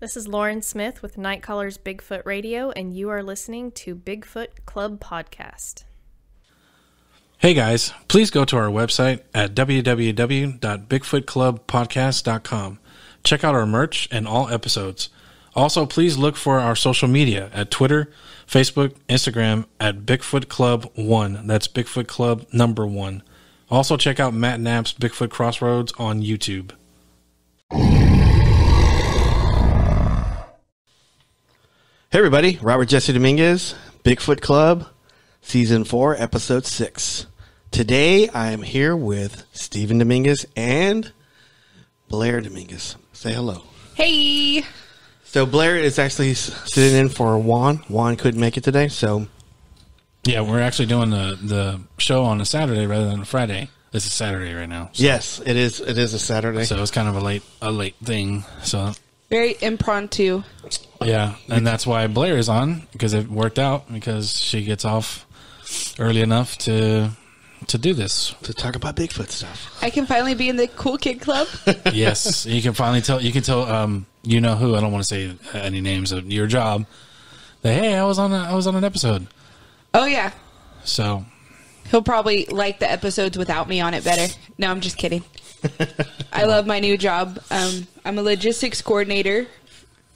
This is Lauren Smith with Nightcaller's Bigfoot Radio, and you are listening to Bigfoot Club Podcast. Hey guys, please go to our website at www.bigfootclubpodcast.com. Check out our merch and all episodes. Also, please look for our social media at Twitter, Facebook, Instagram at Bigfoot Club 1. That's Bigfoot Club number 1. Also, check out Matt Knapp's Bigfoot Crossroads on YouTube. Hey everybody, Robert Jesse Dominguez, Bigfoot Club, Season 4, Episode 6. Today I am here with Stephen Dominguez and Blair Dominguez. Say hello. Hey! So Blair is actually sitting in for Juan. Juan couldn't make it today, so... Yeah, we're actually doing the show on a Saturday rather than a Friday. This is Saturday right now. So. Yes, it is. It is a Saturday. So it's kind of a late thing. So Very impromptu. yeah, and that's why Blair is on, because it worked out, because she gets off early enough to do this. To talk about Bigfoot stuff. I can finally be in the cool kid club. Yes, you can finally tell. You can tell. You know who? I don't want to say any names of your job. That hey, I was on an episode. Oh yeah. So He'll probably like the episodes without me on it better. No, I'm just kidding. I love my new job. I'm a logistics coordinator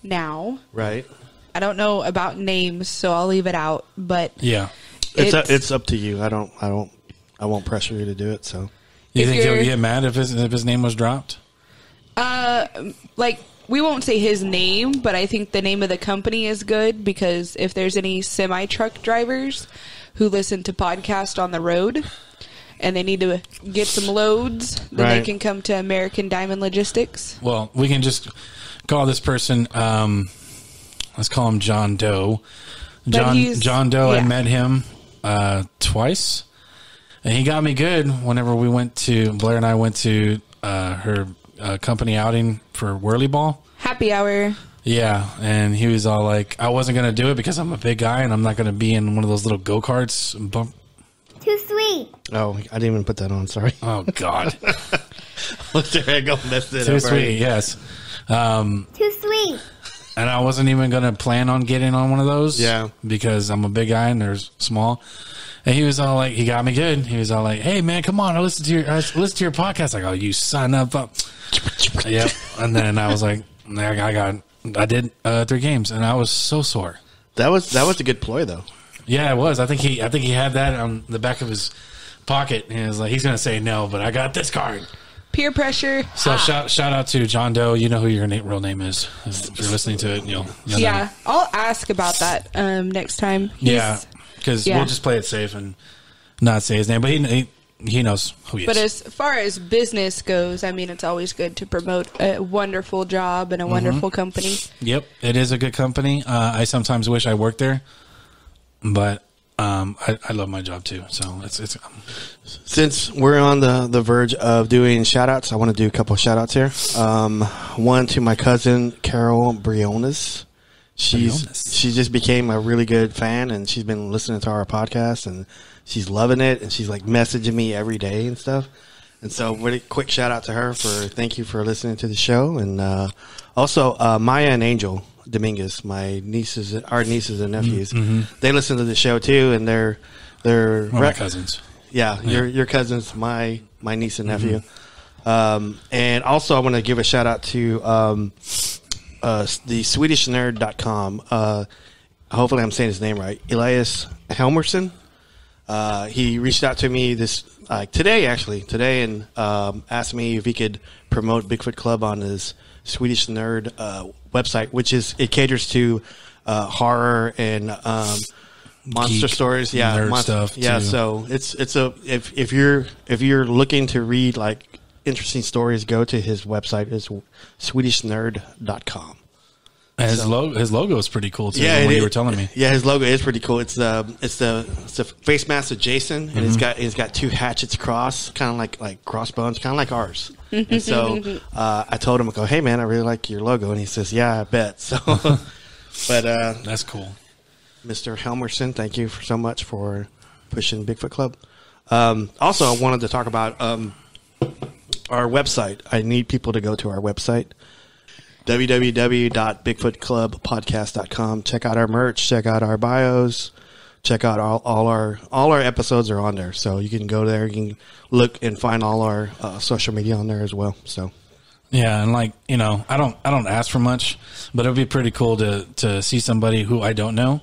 now. Right. I don't know about names, so I'll leave it out. But yeah, It's up to you. I won't pressure you to do it. So you If think he'll you're- get mad if his name was dropped? like we won't say his name, but I think the name of the company is good because if there's any semi-truck drivers who listen to podcasts on the road and they need to get some loads, then Right. they can come to American Diamond Logistics. Well, we can just call this person. Let's call him John Doe. John Doe. yeah. I met him twice, and he got me good. Whenever Blair and I went to her company outing for Whirly Ball. Happy hour. Yeah, and he was all like, I wasn't going to do it because I'm a big guy and I'm not going to be in one of those little go-karts. Too sweet. Oh, I didn't even put that on. Sorry. Oh, God. There I go. Messed it Too up. sweet, yes. Too sweet. And I wasn't even going to plan on getting on one of those. Yeah. Because I'm a big guy and they're small. And he was all like, he got me good. He was all like, hey, man, come on. I listen to your podcast. I go, you son of a... Yep. And then I was like, I did 3 games and I was so sore. That was a good ploy though. Yeah, it was. I think he had that on the back of his pocket, and he was like, he's going to say no, but I got this card. Peer pressure. So shout out to John Doe. You know who your real name is. If you're listening to it, you'll Yeah, know. I'll ask about that next time. Yeah, because yeah. we'll just play it safe and not say his name, but he knows who he is. But as far as business goes, I mean, it's always good to promote a wonderful job and a wonderful company. Yep, it is a good company. I sometimes wish I worked there, but I love my job too. So it's Since we're on the verge of doing shout-outs, I want to do a couple of shout-outs here. One to my cousin, Carol Briones. She just became a really good fan, and she's been listening to our podcast, and she's loving it, and she's like messaging me every day and stuff. And so really quick shout-out to her thank you for listening to the show. And also Maya and Angel Dominguez, our nieces and nephews, they listen to the show too, and they're my cousins. Yeah, your cousins, my niece and nephew. And also I want to give a shout out to the SwedishNerd.com. Hopefully I'm saying his name right. Elias Helmerson. He reached out to me today, and asked me if he could promote Bigfoot Club on his Swedish Nerd website, which it caters to horror and monster Geek, stories. Yeah, nerd stuff. Yeah, too. so if you're looking to read like interesting stories, go to his website. It's SwedishNerd.com. And his logo is pretty cool too. Yeah, what you were telling me. Yeah, his logo is pretty cool. It's the face mask of Jason, and it's got 2 hatchets crossed, kind of like crossbones, kind of like ours. And so I told him, I go, hey man, I really like your logo, and he says, yeah, I bet. So, but That's cool. Mr. Helmerson, thank you so much for pushing Bigfoot Club. Also, I wanted to talk about our website. I need people to go to our website. www.bigfootclubpodcast.com. Check out our merch. Check out our bios. Check out all our episodes are on there, so you can go there. You can look and find all our social media on there as well. So. Yeah, and like, you know, I don't ask for much, but it would be pretty cool to see somebody who I don't know,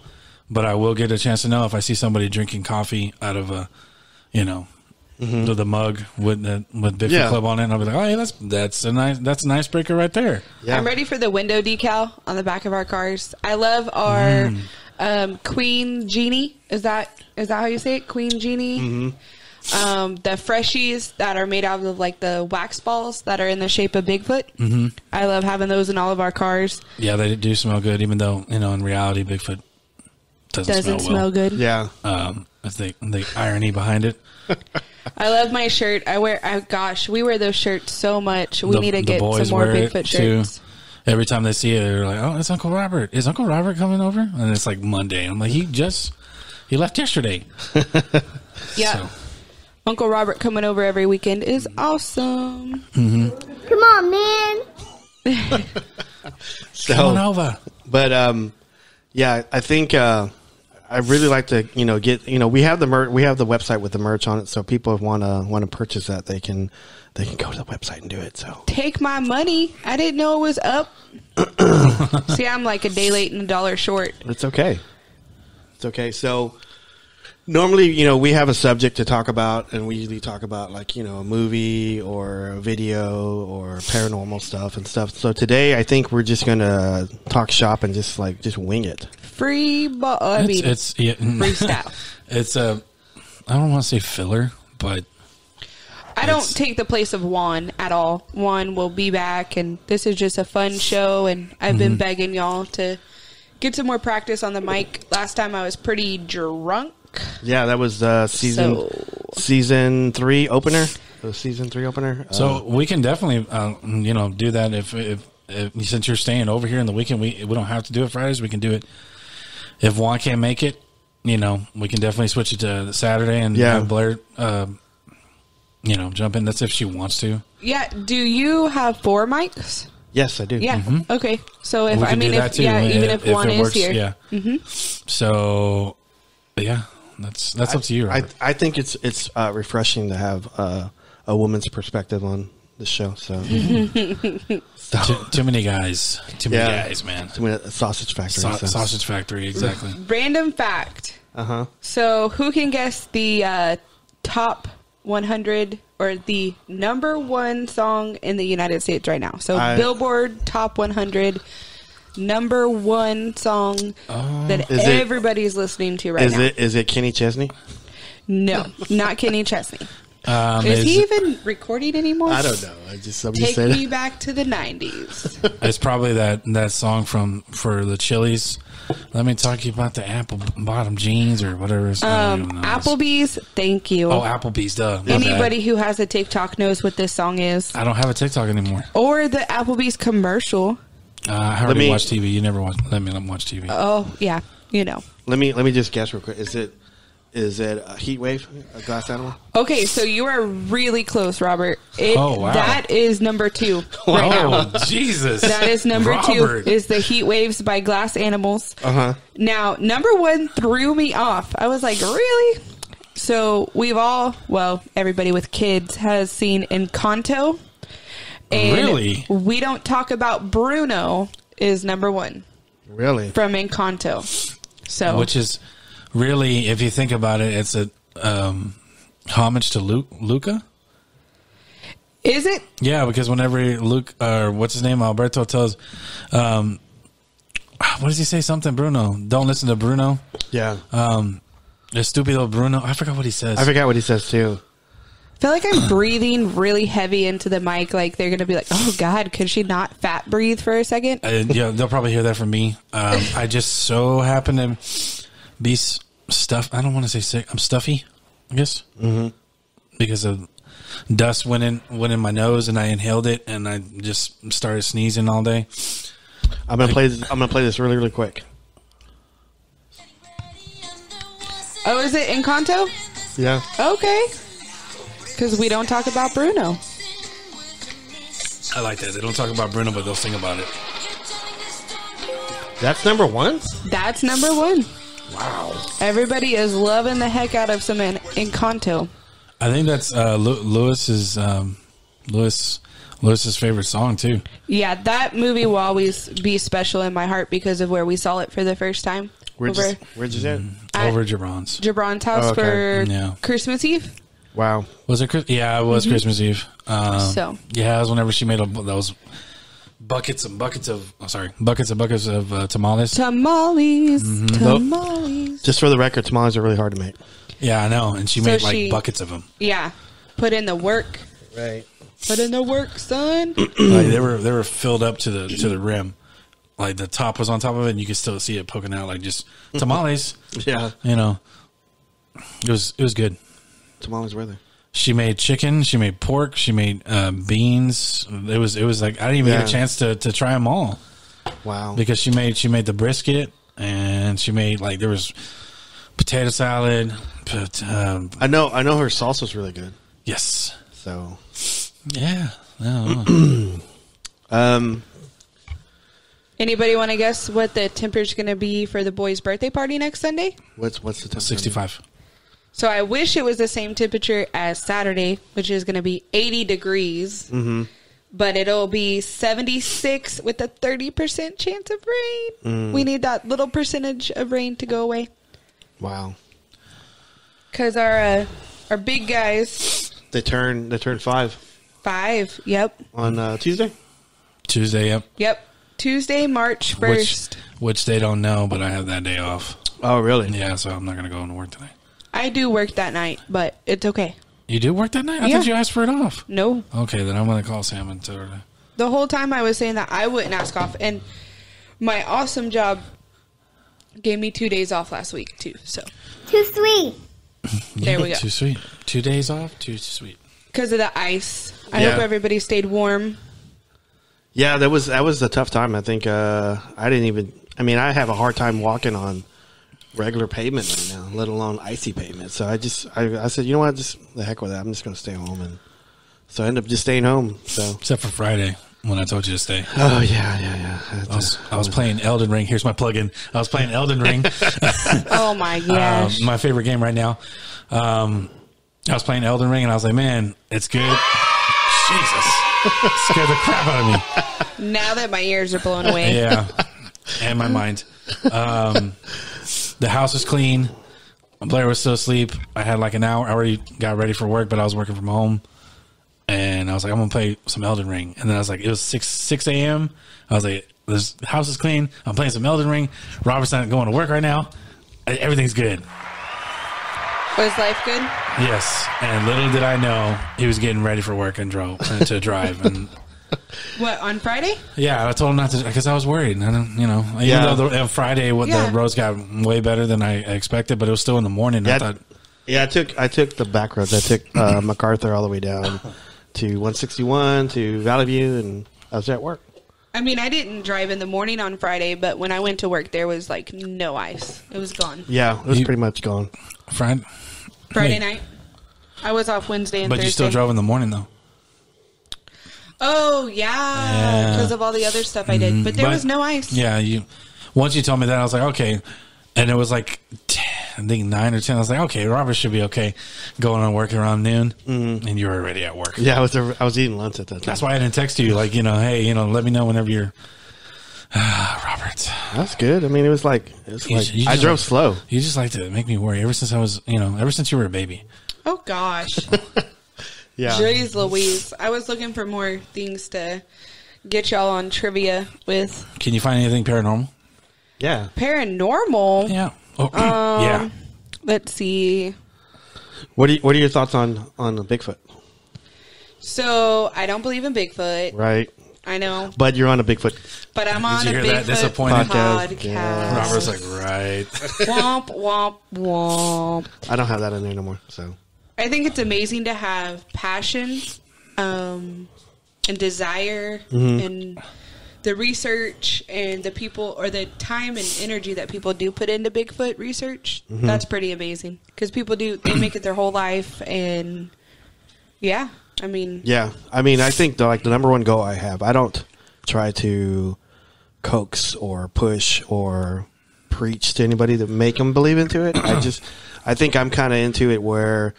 but I will get a chance to know if I see somebody drinking coffee out of a, you know, the mug with Bigfoot Club on it, and I'll be like, oh, yeah, that's an icebreaker right there. Yeah. I'm ready for the window decal on the back of our cars. I love our Queen Genie. Is that how you say it? Queen Genie. Mm-hmm. The freshies that are made out of like the wax balls that are in the shape of Bigfoot. Mm-hmm. I love having those in all of our cars. Yeah, they do smell good, even though, you know, in reality, Bigfoot doesn't smell good. Yeah. That's the irony behind it. I love my shirt. We wear those shirts so much. We need to get some more Bigfoot shirts. Too. Every time they see it, they're like, oh, it's Uncle Robert. Is Uncle Robert coming over? And it's like Monday. I'm like, he left yesterday. Yeah. So. Uncle Robert coming over every weekend is awesome. Mm-hmm. Come on, man. Come on over. But, yeah, I think I really like to, you know, get, you know, we have the website with the merch on it, so people want to purchase that, they can go to the website and do it. So take my money. I didn't know it was up. See, I'm like a day late and $1 short. It's okay. So normally, you know, we have a subject to talk about, and we usually talk about, like, you know, a movie or a video or paranormal stuff and stuff. So today, I think we're just gonna talk shop and just wing it. Freestyle. It's I don't want to say filler, but I don't take the place of Juan at all. Juan will be back, and this is just a fun show, and I've been begging y'all to get some more practice on the mic. Last time I was pretty drunk. Yeah, that was season 3 opener. The season 3 opener. So we can definitely, you know, do that if since you're staying over here in the weekend, we don't have to do it Fridays. We can do it if Juan can't make it. You know, we can definitely switch it to Saturday and have Blair, you know, jump in. That's if she wants to. Yeah. Do you have 4 mics? Yes, I do. Yeah. Mm-hmm. Okay. So if even if Juan is here. Yeah. Mm-hmm. So, yeah. That's up to you, Robert. I think it's refreshing to have a woman's perspective on the show. So, too many guys. Too many guys, man. Too many sausage factory. Sausage factory, exactly. Random fact. So, who can guess the top 100 or the number 1 song in the United States right now? So, Billboard Top 100. Number 1 song that everybody's listening to right now. Is it Kenny Chesney? No, not Kenny Chesney. Is he even recording anymore? I don't know. Take me back to the 90s. It's probably that song for the Chili's. Let me talk to you about the apple bottom jeans or whatever. Applebee's, thank you. Oh, Applebee's, duh. Anybody who has a TikTok knows what this song is. I don't have a TikTok anymore. Or the Applebee's commercial. I already watch TV. You never let me watch TV. Oh yeah, you know. Let me just guess real quick. Is it a Heat Wave, a Glass Animal? Okay, so you are really close, Robert. Wow. That is number 2 right now. Jesus. That is number Robert. 2 is the Heat Waves by Glass Animals. Now, number 1 threw me off. I was like, really? So everybody with kids has seen Encanto. And really? We Don't Talk About Bruno is number 1. Really? From Encanto. So, which is really, if you think about it, it's a homage to Luca. Is it? Yeah, because whenever Luke, or what's his name, Alberto tells, what does he say? Something Bruno. Don't listen to Bruno. Yeah. Estupido Bruno. I forgot what he says. I forgot what he says too. I feel like I'm breathing really heavy into the mic. Like they're going to be like, oh, God, could she not fat breathe for a second? Yeah, they'll probably hear that from me. I just so happen to be stuffed. I don't want to say sick. I'm stuffy, I guess. Mm-hmm. Because of dust went in my nose and I inhaled it and I just started sneezing all day. I'm going to play this really, really quick. Oh, is it Encanto? Yeah. Okay. Because we don't talk about Bruno. I like that. They don't talk about Bruno, but they'll sing about it. That's number one? That's number one. Wow. Everybody is loving the heck out of some Encanto. I think that's Lewis's favorite song too. Yeah, that movie will always be special in my heart because of where we saw it for the first time. Where'd you see it? Over Jabron's. Jabron's house Oh, okay. for Christmas Eve. Wow. Was it? Yeah, it was Christmas Eve. So yeah, it was whenever she made those buckets of tamales. Tamales. Just for the record, tamales are really hard to make. Yeah, I know, and she made like buckets of them. Yeah, put in the work. Right. Put in the work, son. Like they were filled up to the rim. Like the top was on top of it, and you could still see it poking out, like just tamales. Yeah. You know, it was good. Tamales were there. She made chicken. She made pork. She made beans. It was like I didn't even get a chance to try them all. Wow. Because she made the brisket, and she made like there was potato salad. I know her salsa's really good. Yes. So Yeah. Anybody want to guess what the temperature's going to be for the boys' birthday party next Sunday? what's the temperature? 65. So I wish it was the same temperature as Saturday, which is going to be 80 degrees. Mm-hmm. But it'll be 76 with a 30% chance of rain. We need that little percentage of rain to go away. Wow. Because our big guys... They turn 5. 5, yep. On Tuesday? Tuesday, yep. Yep. Tuesday, March 1st. Which they don't know, but I have that day off. Oh, really? Yeah, so I'm not going to go into work tonight. I do work that night, but it's okay. You do work that night? I Yeah. thought you asked for it off. No. Okay, then I'm going to call Sam and tell her. The whole time I was saying that I wouldn't ask off. And my awesome job gave me 2 days off last week, too. So Too sweet. there we go. Too sweet. 2 days off? Too sweet. Because of the ice. I Yeah. hope everybody stayed warm. Yeah, that was a tough time. I think I have a hard time walking on regular pavement right now, let alone icy pavement. So I said, you know what, just the heck with that. I'm just going to stay home, and so I ended up just staying home. So Except for Friday when I told you to stay. oh yeah. I was playing Elden Ring. Here's my plug-in. I was playing Elden Ring. Oh, my gosh. My favorite game right now. I was playing Elden Ring, and I was like, man, it's good. Jesus. Scared the crap out of me. Now that my ears are blown away. Yeah. And my mind. The house was clean. Blair was still asleep. I had like an hour. I already got ready for work, but I was working from home. And I was like, I'm going to play some Elden Ring. And then I was like, it was 6 a.m. I was like, this house is clean. I'm playing some Elden Ring. Robert's not going to work right now. Everything's good. Was life good? Yes. And little did I know he was getting ready for work and to drive. And What, on Friday? yeah, I told him not to because I was worried. I don't, even though Friday the roads got way better than I expected, but it was still in the morning. Yeah, I thought, I took the back roads. I took MacArthur all the way down to 161 to Valley View, and I was at work. I mean, I didn't drive in the morning on Friday, but when I went to work, there was like no ice. It was gone. Yeah, it was pretty much gone. Friday night. I was off Wednesday and but Thursday. you still drove in the morning though. Oh, yeah. Because of all the other stuff I did. But there was no ice. Yeah, once you told me that, I was like, okay. And it was like, 10, I think 9 or 10. I was like, okay, Robert should be okay going on work around noon. Mm-hmm. And you were already at work. Yeah, I was eating lunch at that time. That's why I didn't text you. Like, hey, let me know whenever you're. Robert. That's good. I mean, it was like You I just drove slow. You just like to make me worry ever since ever since you were a baby. Oh, gosh. Yeah. Jeez Louise. I was looking for more things to get y'all on trivia with. Can you find anything paranormal? Yeah. Paranormal? Yeah. Oh, yeah. Let's see. What are your thoughts on the Bigfoot? So, I don't believe in Bigfoot. Right. I know. But you're on a Bigfoot. But I'm on you a hear that Bigfoot disappointed podcast. Yeah. Robert's like, right. Womp, womp, womp. I don't have that in there no more. So I think it's amazing to have passion and desire and the research and the people or the time and energy that people do put into Bigfoot research. That's pretty amazing because people they make it their whole life and yeah. I mean, Yeah, I mean, I think the number one goal I have, I don't try to coax or push or preach to anybody to make them believe into it. I think I'm kind of into it where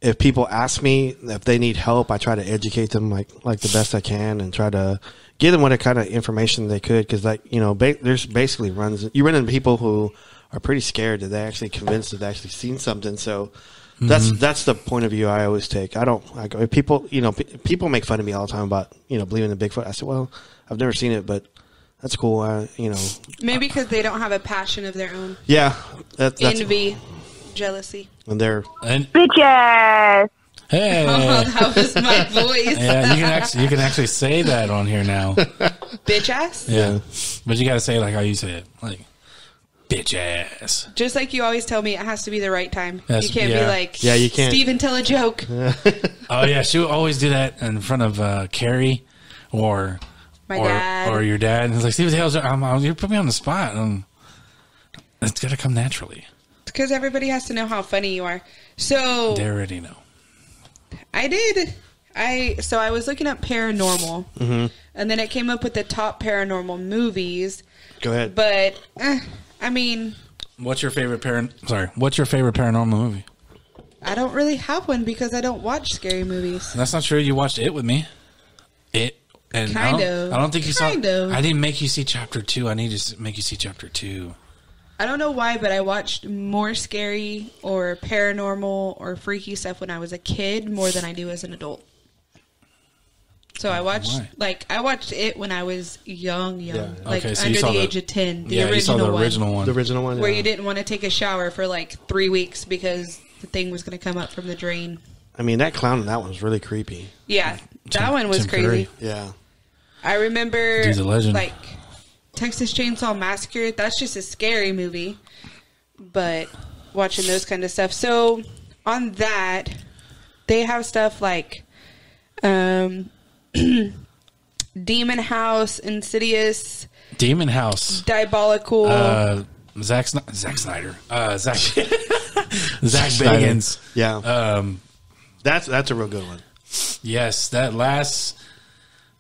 if people ask me if they need help, I try to educate them like the best I can and try to give them what kind of information they could. Because there's basically you run into people who are pretty scared that they actually convinced that they actually seen something. So that's the point of view I always take. People make fun of me all the time about believing in Bigfoot. I said, well, I've never seen it, but that's cool. Maybe because they don't have a passion of their own. Yeah, that's envy, jealousy, and they're Bitches. Hey, oh, that was my voice. yeah, you can actually say that on here now. Bitch ass. Yeah, but you got to say it like how you say it, like bitch ass. Just like you always tell me, it has to be the right time. Yes, you can't be like, you can't. Steven, tell a joke. Oh yeah, she would always do that in front of Carrie or dad or your dad. And it's like, Steven, you put me on the spot. It's got to come naturally. Because everybody has to know how funny you are. So They already know. I did. I was looking up paranormal, and then it came up with the top paranormal movies. Go ahead. But I mean, What's your favorite paranormal movie? I don't really have one because I don't watch scary movies. That's not true. You watched It with me. And Kind of. I don't think you saw. Kind of. I didn't make you see chapter 2. I need to make you see chapter 2. I don't know why, but I watched more scary or paranormal or freaky stuff when I was a kid more than I do as an adult. So I watched it when I was young, Yeah. like Okay, so you under saw the age of 10. The you saw the original one. The original one, where you didn't want to take a shower for like 3 weeks because the thing was going to come up from the drain. I mean, that clown in that one was really creepy. Yeah, that one was Tim crazy. Curry. Yeah. I remember, Dude's a legend. like Texas Chainsaw Massacre. That's just a scary movie, but watching those kind of stuff. So on that, they have stuff like Demon House, Insidious, Demon House, Diabolical. Zack Snyder, Zack Bagans. Yeah. That's a real good one. Yes, that last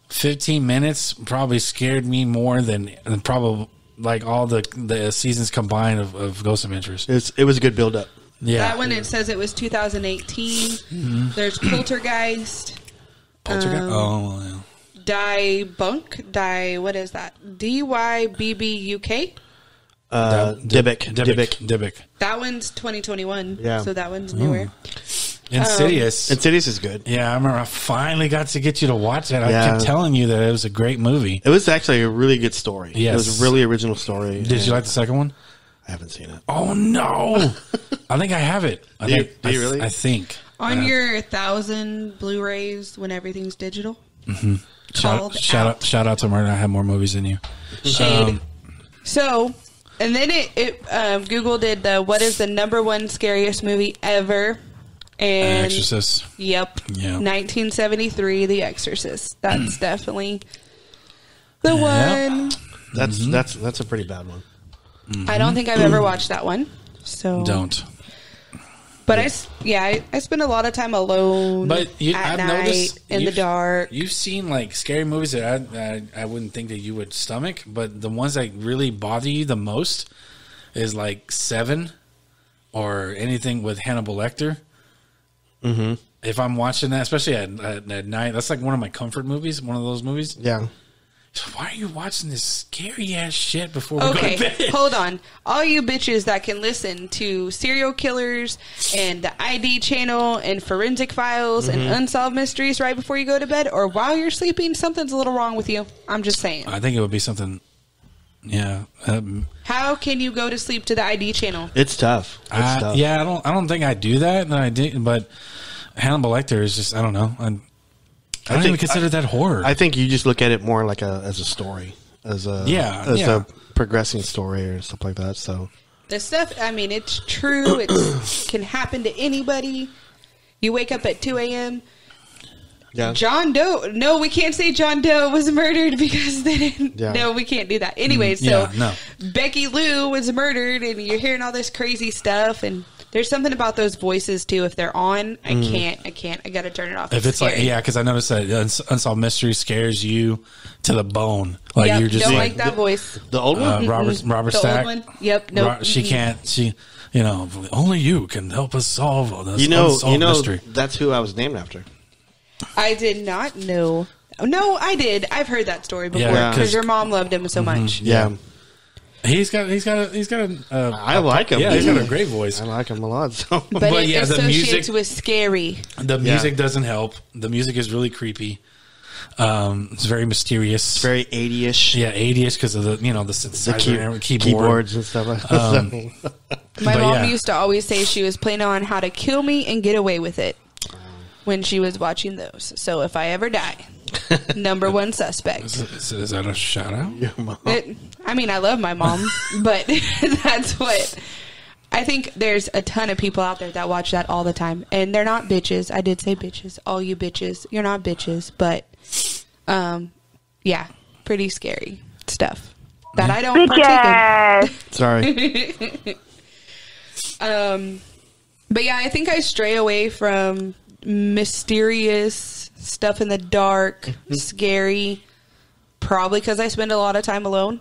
15 minutes probably scared me more than probably like all the seasons combined of Ghost Adventures. It was a good build up. Yeah, That one, it says it was 2018. There's Poltergeist. Oh, yeah. What is that? DYBBUK? Dybbuk. That one's 2021. Yeah. So that one's newer. Insidious. Insidious is good. Yeah, I remember I finally got to get you to watch it. I Yeah. kept telling you that it was a great movie. It was actually a really good story. Yes. It was a really original story. Did you like the second one? I haven't seen it. Oh, no. I think I have it. Do you really? I think. On your 1,000 Blu-rays when everything's digital. Shout out to Martin. I have more movies than you. Shade. So, and then Google did what is the number one scariest movie ever? And Exorcist. Yep. Yeah. 1973, The Exorcist. That's definitely the one. That's a pretty bad one. I don't think I've ever watched that one. So Don't. But I spend a lot of time alone But at night in the dark. You've seen like scary movies that I wouldn't think that you would stomach, but the ones that really bother you the most is like Seven or anything with Hannibal Lecter. Mm-hmm. If I'm watching that, especially at night, that's like one of my comfort movies. One of those movies. Yeah. So why are you watching this scary ass shit before we go to bed? Hold on. All you bitches that can listen to serial killers and the ID channel and forensic files and unsolved mysteries right before you go to bed or while you're sleeping, something's a little wrong with you. I'm just saying. I think it would be something. Yeah. How can you go to sleep to the ID channel? It's tough. It's tough. Yeah, I don't think I do that. And I did, but Hannibal Lecter is just, I don't know. I don't even consider that horror. I think you just look at it more like as a story, as a progressing story or stuff like that. So The stuff, I mean, it's true. It can happen to anybody. You wake up at 2 a.m. yeah, John Doe. No, we can't say John Doe was murdered because they didn't. Yeah. No, we can't do that. Anyway, Yeah, no. Becky Lou was murdered, and you're hearing all this crazy stuff, and There's something about those voices too. If they're on, I can't. I gotta turn it off. If it's like, because I noticed that Unsolved Mystery scares you to the bone. Like yep, you're just don't like like that voice. The old one? Robert The Stack. old one. Yep. No. She can't. She, only you can help us solve this unsolved mystery. That's who I was named after. I did not know. No, I did. I've heard that story before Yeah, because your mom loved him so much. Yeah. He's got I like him. Yeah, he's got a great voice. I like him a lot. So. But it yeah, the associates music with scary. The music doesn't help. The music is really creepy. It's very mysterious. It's very 80-ish. Yeah, 80-ish because of the synthesizer keyboards and stuff like that. My mom used to always say she was planning on how to kill me and get away with it when she was watching those. So if I ever die, number one suspect. Is that a shout out? Your mom. I love my mom, but that's what... I think there's a ton of people out there that watch that all the time. And they're not bitches. I did say bitches. All you bitches. You're not bitches. But, yeah, pretty scary stuff that I don't partake in. Sorry. But, yeah, I think I stray away from mysterious stuff in the dark, scary, probably because I spend a lot of time alone.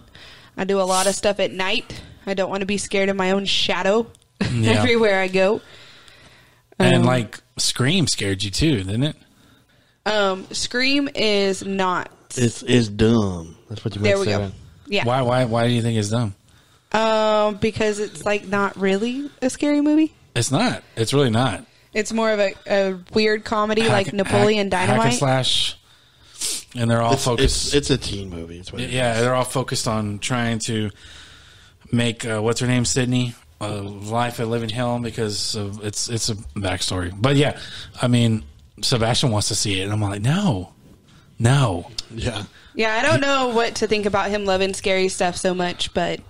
I do a lot of stuff at night. I don't want to be scared of my own shadow everywhere I go. And like Scream scared you too, didn't it? Scream is not. It's dumb. That's what you meant There to we say. go. Yeah. Why do you think it's dumb? Because it's like not really a scary movie. It's not. It's really not. It's more of a weird comedy like Napoleon Dynamite. Hack and slash. And they're all focused. It's a teen movie. It's what it is. They're all focused on trying to make what's her name, Sydney, life at Living Hell because of it's a backstory. But yeah, I mean, Sebastian wants to see it, and I'm like, no. Yeah. Yeah, I don't know what to think about him loving scary stuff so much, but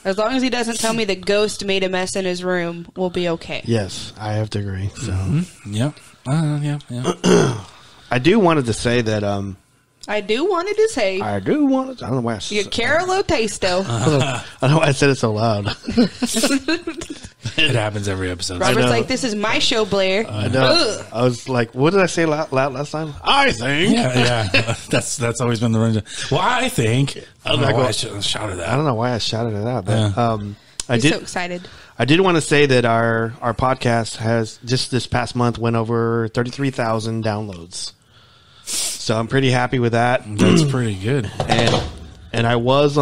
as long as he doesn't tell me the ghost made a mess in his room, we'll be okay. Yes, I have to agree. So. Yep. Yeah. I do wanted to say that. I do wanted to say. I don't know why. Your Carolo Tasto. I don't know why I said it so loud. It happens every episode. Robert's like, this is my show, Blair. I know. Ugh. I was like, what did I say loud last time? I think. Yeah. That's always been the run. Well, I think. I don't know why I shouted that. I don't know why I shouted it out, but I He's did. so excited. I did want to say that our podcast has just this past month went over 33,000 downloads. So I'm pretty happy with that. That's pretty good. And I was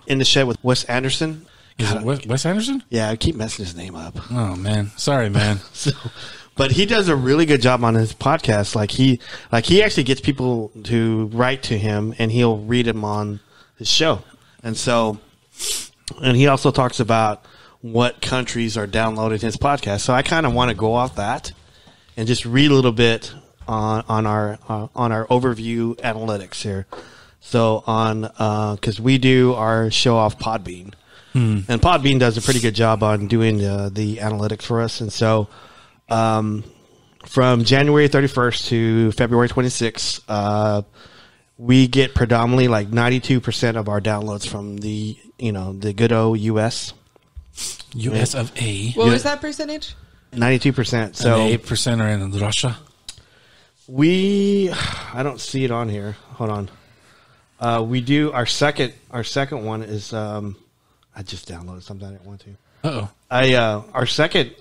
in the shed with Wes Anderson. Is it Wes Anderson? Yeah, I keep messing his name up. Oh man, sorry, man. But he does a really good job on his podcast. Like he actually gets people to write to him, and he'll read them on his show. And he also talks about what countries are downloading his podcast. So I kind of want to go off that and just read a little bit on our overview analytics here. So because we do our show off Podbean, and Podbean does a pretty good job on doing the analytics for us. And so from January 31st to February 26th, we get predominantly like 92% of our downloads from the good old US. US of A. What was that percentage? 92%. So 8% are in Russia. I don't see it on here. Hold on. We do our second one is I just downloaded something I didn't want to. Our second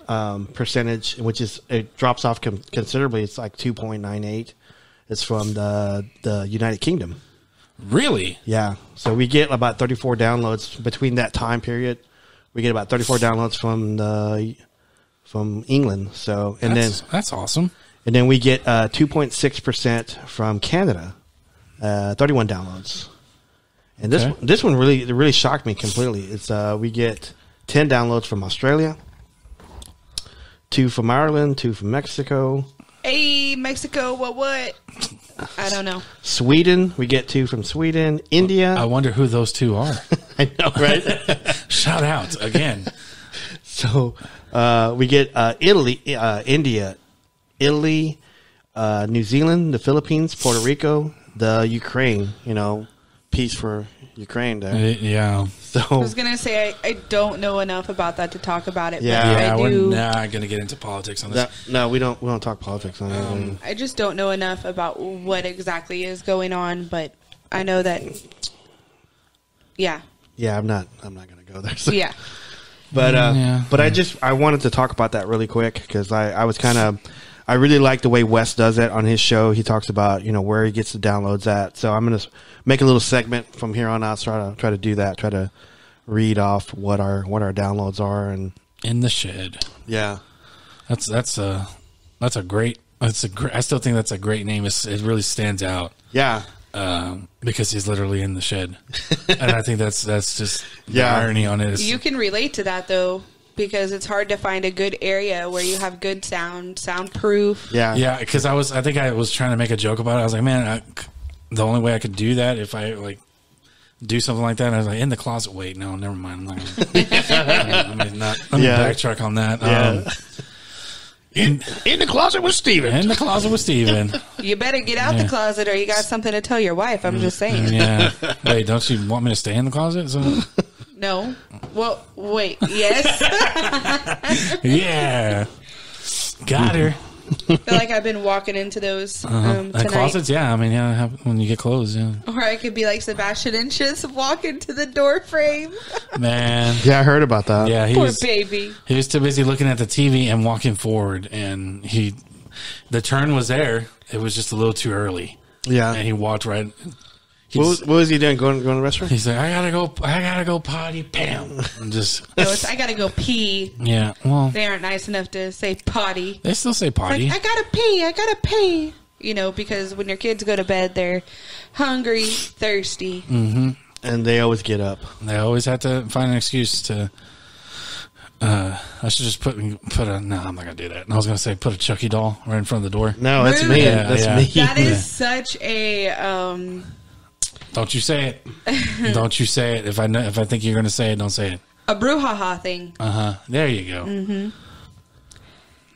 percentage, which is it drops off considerably. It's like 2.98. It's from the United Kingdom. Really? Yeah. So we get about 34 downloads between that time period. We get about 34 downloads from England. So that's awesome. And then we get 2.6% from Canada, 31 downloads. And this one really shocked me completely. It's we get 10 downloads from Australia, 2 from Ireland, 2 from Mexico. Hey, Mexico, what? I don't know. Sweden, we get 2 from Sweden. India. I wonder who those 2 are. I know, right? Shout out again. So we get Italy, India, Italy, New Zealand, the Philippines, Puerto Rico, the Ukraine, peace for Ukraine there. Yeah. I So was gonna say I don't know enough about that to talk about it. Yeah. but I we're do. not going to get into politics on this. no, we don't talk politics on anything. I just don't know enough about what exactly is going on, but I know that. Yeah. Yeah, I'm not going to go there. So. Yeah. But Yeah. but I wanted to talk about that really quick because I was kind of I really like the way Wes does it on his show. He talks about where he gets the downloads at. So I'm gonna make a little segment from here on out. Try to do that. Try to read off what our downloads are and In the Shed. yeah. That's a great. I still think that's a great name. It really stands out. Yeah. Because he's literally in the shed, and I think that's just the Yeah. irony on it. Is, You can relate to that though, because it's hard to find a good area where you have good soundproof. Yeah. yeah, because I think I was trying to make a joke about it. I was like, man, the only way I could do that if I do something like that. I was like, in the closet. Wait, no, never mind. I'm not gonna, let me backtrack on that. Yeah. In In the closet with Steven. in the closet with Steven. You better get out the closet or you got something to tell your wife. I'm just saying. Yeah. Wait, don't you want me to stay in the closet? So, No. Well, wait. Yes. yeah. Got her. I feel like I've been walking into those And tonight. closets, yeah. I mean, yeah, when you get clothes, yeah. Or I could be like Sebastian and just walk into the door frame. Man. Yeah, I heard about that. Yeah, Poor baby. he was too busy looking at the TV and walking forward, and the turn was there. It was just a little too early, Yeah. and he walked right. What was he doing? Going to the restroom? He's like, I gotta go potty, bam, and just No, it's I gotta go pee. yeah. Well, They aren't nice enough to say potty. they still say Like, potty. I gotta pee. Because when your kids go to bed, they're hungry, thirsty. And they always get up. They always have to find an excuse to. I should just put a. No, I'm not gonna do that. I was gonna say put a Chucky doll right in front of the door. No, that's Rude. me. Yeah, That's yeah. me. That is such a Don't you say it. Don't you say it. If I think you're gonna say it, don't say it. a brouhaha thing. There you go.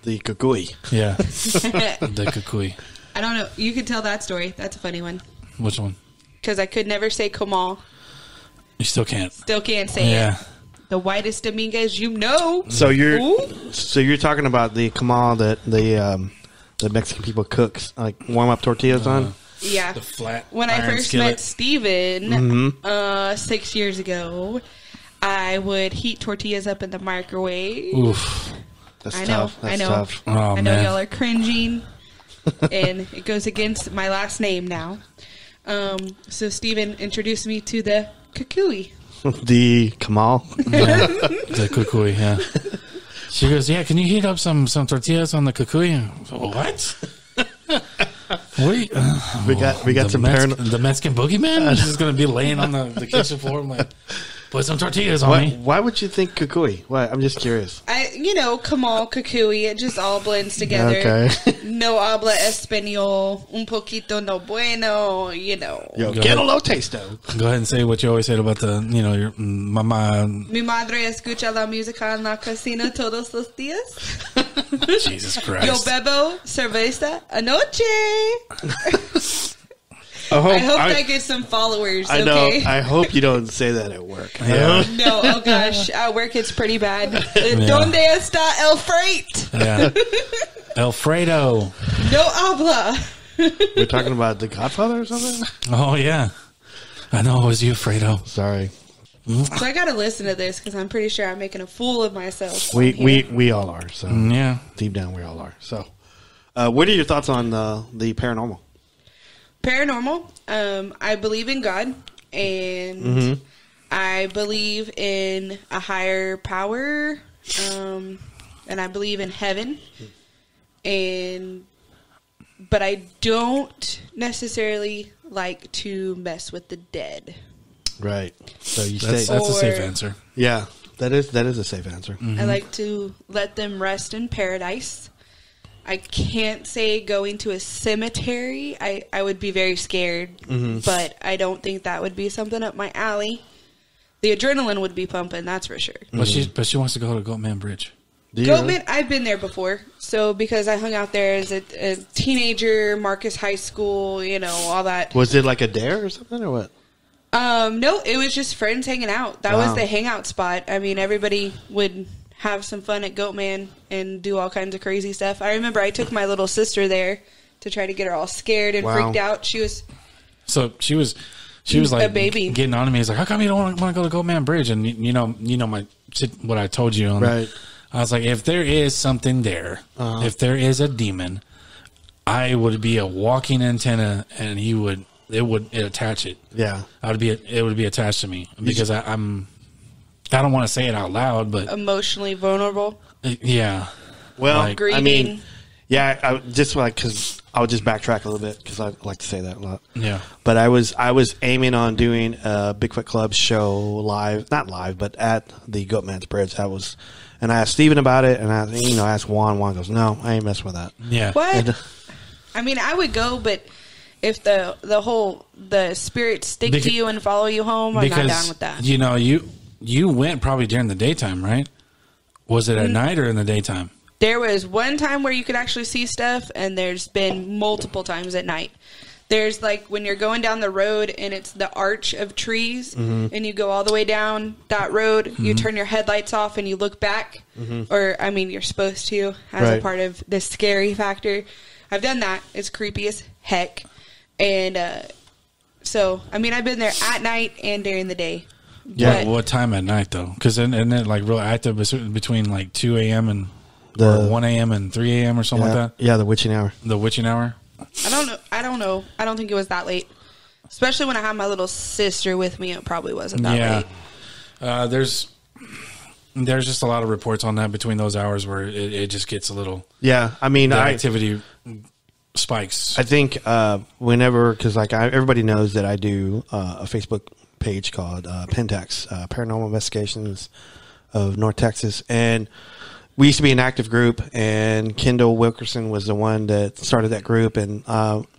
The kukui. Yeah, the kukui. I don't know. You could tell that story. That's a funny one. Which one? Because I could never say Kamal. You still can't. Still can't say Yeah. it. The whitest Dominguez, you know. So you're Ooh. talking about the kamal that the Mexican people cook, like warm up tortillas on. Yeah. The flat. When I iron first skillet. met Steven 6 years ago, I would heat tortillas up in the microwave. Oof. That's I know, tough. That's I know. tough. Oh, I know man. y'all are cringing, and it goes against my last name now. So Steven introduced me to the kukui. The kamal. The kukui, yeah. She goes, yeah, can you heat up some tortillas on the kukui? What? Wait. we got some The Mexican boogeyman is just going to be laying on the kitchen floor. I'm like, put some tortillas on me. Why would you think kukui? Why? I'm just curious. Kamal, kukui, it just all blends together. Okay. No habla español, un poquito no bueno, Yo, Go get ahead. a little tasto. Go ahead and say what you always said about your mama. Mi madre escucha la música en la cocina todos los días. Jesus Yo Christ. bebo cerveza anoche. I hope, I hope that gets some followers, I know. okay? I hope you don't say that at work. Yeah. No, oh gosh, at work it's pretty bad. Donde está el freight? Yeah. Alfredo. No habla. We're talking about The Godfather or something? Oh, yeah. I know. It was you, Fredo. Sorry. So I gotta listen to this because I'm pretty sure I'm making a fool of myself. on We here. all are. So Yeah. deep down, we all are. So, what are your thoughts on the paranormal? Paranormal. I believe in God, and I believe in a higher power, and I believe in heaven. But I don't necessarily like to mess with the dead. Right. So you That's say, a safe Or- answer. yeah, that is a safe answer. I like to let them rest in paradise. I can't say going to a cemetery. I would be very scared, but I don't think that would be something up my alley. The adrenaline would be pumping, that's for sure. But she wants to go to Goatman Bridge. Do you Goatman, I've been there before. So because I hung out there as a teenager, Marcus High School, all that. Was it like a dare or something or what? No, it was just friends hanging out. That was the hangout spot. I mean, everybody would have some fun at Goatman and do all kinds of crazy stuff. I remember I took my little sister there to try to get her all scared and freaked out. She was like a baby getting on to me. He's like, how come you don't want to go to Goatman Bridge? And you know what I told you on right. I was like, if there is something there, if there is a demon, I would be a walking antenna, and it would attach it. Yeah, it would be attached to me because I don't want to say it out loud, but emotionally vulnerable. Yeah. Well, like, grieving. I mean, yeah, I just like because I would just backtrack a little bit because I like to say that a lot. Yeah. But I was aiming on doing a Bigfoot Club show live, not live, but at the Goatman's Bridge. And I asked Steven about it, and I asked Juan. Juan goes, "No, I ain't messing with that." Yeah. What? I mean, I would go, but if the spirits stick to you and follow you home, I'm not down with that. You know, you went probably during the daytime, right? Was it at night or in the daytime? There was one time where you could actually see stuff, and there's been multiple times at night. There's like when you're going down the road and it's the arch of trees, and you go all the way down that road, you turn your headlights off and you look back, or I mean, you're supposed to as a part of the scary factor. I've done that. It's creepy as heck. And so, I mean, I've been there at night and during the day. Yeah, what time at night, though? Because isn't it like real active between like 2 a.m. and or 1 a.m. and 3 a.m. or something like that? Yeah, the witching hour. The witching hour? I don't know. I don't think it was that late. Especially when I had my little sister with me, it probably wasn't that late. There's just a lot of reports on that between those hours where it just gets a little... Yeah, I mean... activity spikes. I think whenever... Because like everybody knows that I do a Facebook page called Pentax, Paranormal Investigations of North Texas. And we used to be an active group, and Kendall Wilkerson was the one that started that group. And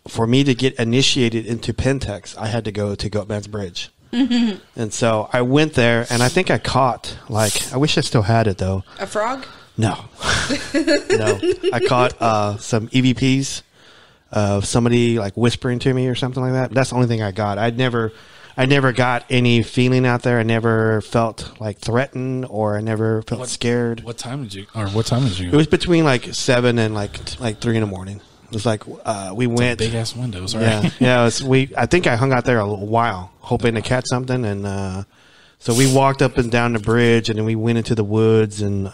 for me to get initiated into Pentax, I had to go to Goatman's Bridge. And so I went there, and I think I caught, like, I wish I still had it, though. A frog? No. No. I caught some EVPs of somebody, like, whispering to me or something like that. That's the only thing I got. I never got any feeling out there. I never felt, like, threatened, or I never felt scared. What time did you go? It was between, like, 7 and, like 3 in the morning. It was like we went big ass windows, right? Yeah. I think I hung out there a little while, hoping to catch something, and so we walked up and down the bridge, and then we went into the woods, and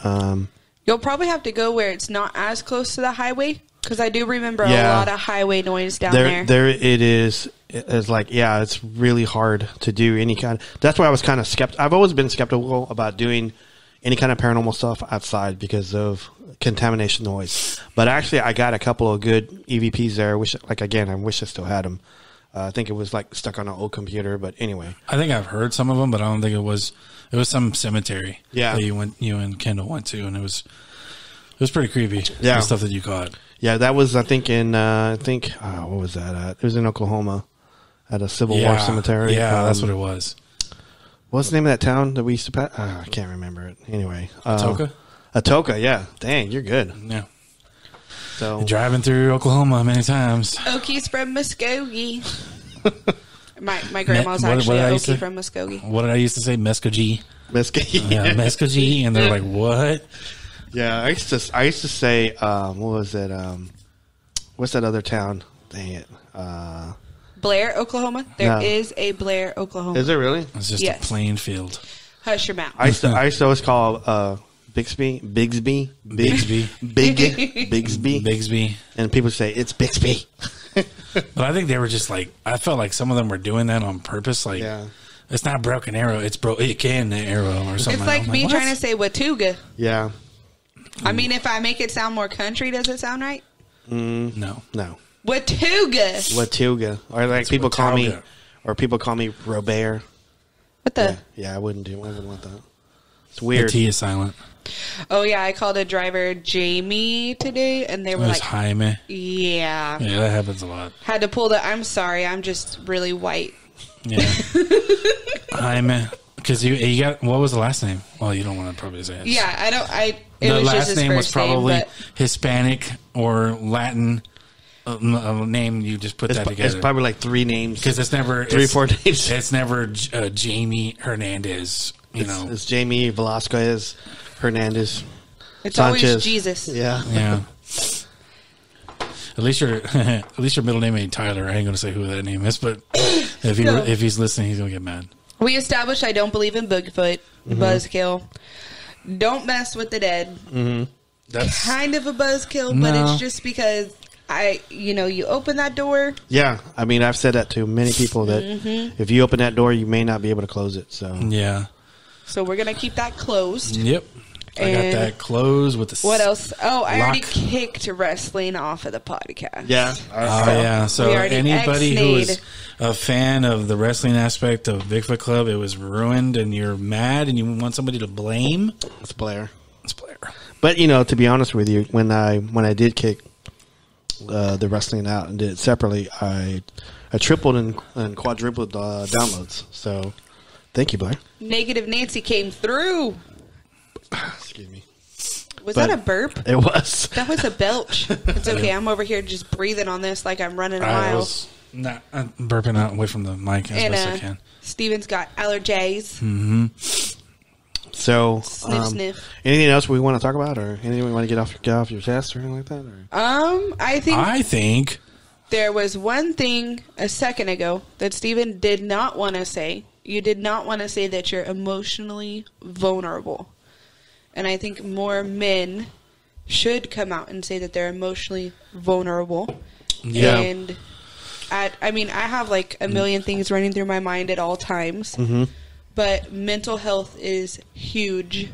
you'll probably have to go where it's not as close to the highway, because I do remember a lot of highway noise down there. There it is. It's like it's really hard to do any kind. That's why I was kind of skeptical. I've always been skeptical about doing any kind of paranormal stuff outside because of contamination noise. But actually, I got a couple of good EVPs there. I wish I still had them. I think it was like stuck on an old computer. But anyway, I think I've heard some of them, but I don't think it was. It was some cemetery. Yeah, that you and Kendall went to, and it was pretty creepy. Yeah, the stuff that you caught. Yeah, that was I think what was that at? It was in Oklahoma at a Civil War cemetery. Yeah, that's what it was. What's the name of that town that we used to pass? I can't remember it. Anyway. Atoka, yeah. Dang, you're good. Yeah. So driving through Oklahoma many times. Okies from Muskogee. my grandma's actually an Okie from Muskogee. What did I used to say? Muskogee. Muskogee. Yeah, Muskogee. And they're like, what? Yeah, I used to say, what was it? What's that other town? Dang it. Blair, Oklahoma. There is a Blair, Oklahoma. Is there really? It's just a plain field. Hush your mouth. I used to always call Bigsby, and people say it's Bixby. But I think they were just like, I felt like some of them were doing that on purpose. Like, it's not broken arrow, it's it can arrow or something. It's like me trying to say Watauga. Yeah. I mean, if I make it sound more country, does it sound right? No. Watauga. Or like people call me Robert. What the? Yeah, I wouldn't want that. It's weird. The T is silent. Oh yeah, I called a driver Jamie today, and they were like, Jaime. Yeah. Yeah, that happens a lot. Had to pull the. I'm sorry, I'm just really white. Yeah. Jaime. Because you got, what was the last name? Well, you don't want to probably say it. Yeah, I don't. It the was last just his name was first probably name, Hispanic or Latin. name, you just put that together. It's probably like 3 names. Because it's never... 4 names. It's never Jamie Hernandez, It's Jamie Velasquez Hernandez. It's Sanchez. always Jesus. Yeah. Yeah. At least your middle name ain't Tyler. I ain't gonna say who that name is, but if he's listening, he's gonna get mad. We established I don't believe in Bigfoot, buzzkill. Don't mess with the dead. Mm-hmm. That's kind of a buzzkill, but it's just because you open that door. Yeah, I mean, I've said that to many people that if you open that door, you may not be able to close it. So yeah. So we're gonna keep that closed. Yep. I got that closed with the. What else? Oh, I already lock. kicked wrestling off of the podcast. Yeah. Yeah. So we already anybody who is ex-nayed. a fan of the wrestling aspect of Bigfoot Club, it was ruined, and you're mad, and you want somebody to blame. It's Blair. It's Blair. But to be honest with you, when I did kick the wrestling out and did it separately, I tripled and quadrupled downloads. So thank you, Blair. Negative Nancy came through. Excuse me. Was that a burp? It was. That was a belch. It's okay. I'm over here just breathing on this like I'm running a I mile. was not burping out away from the mic as best I can. Steven's got allergies. Mm-hmm. So, Sniff, sniff. Anything else we want to talk about, or anything we want to get off your chest, or anything like that? Or? I think there was one thing a second ago that Steven did not want to say. You did not want to say that you're emotionally vulnerable. And I think more men should come out and say that they're emotionally vulnerable. Yeah. And I have like a million things running through my mind at all times. Mm-hmm. But mental health is huge,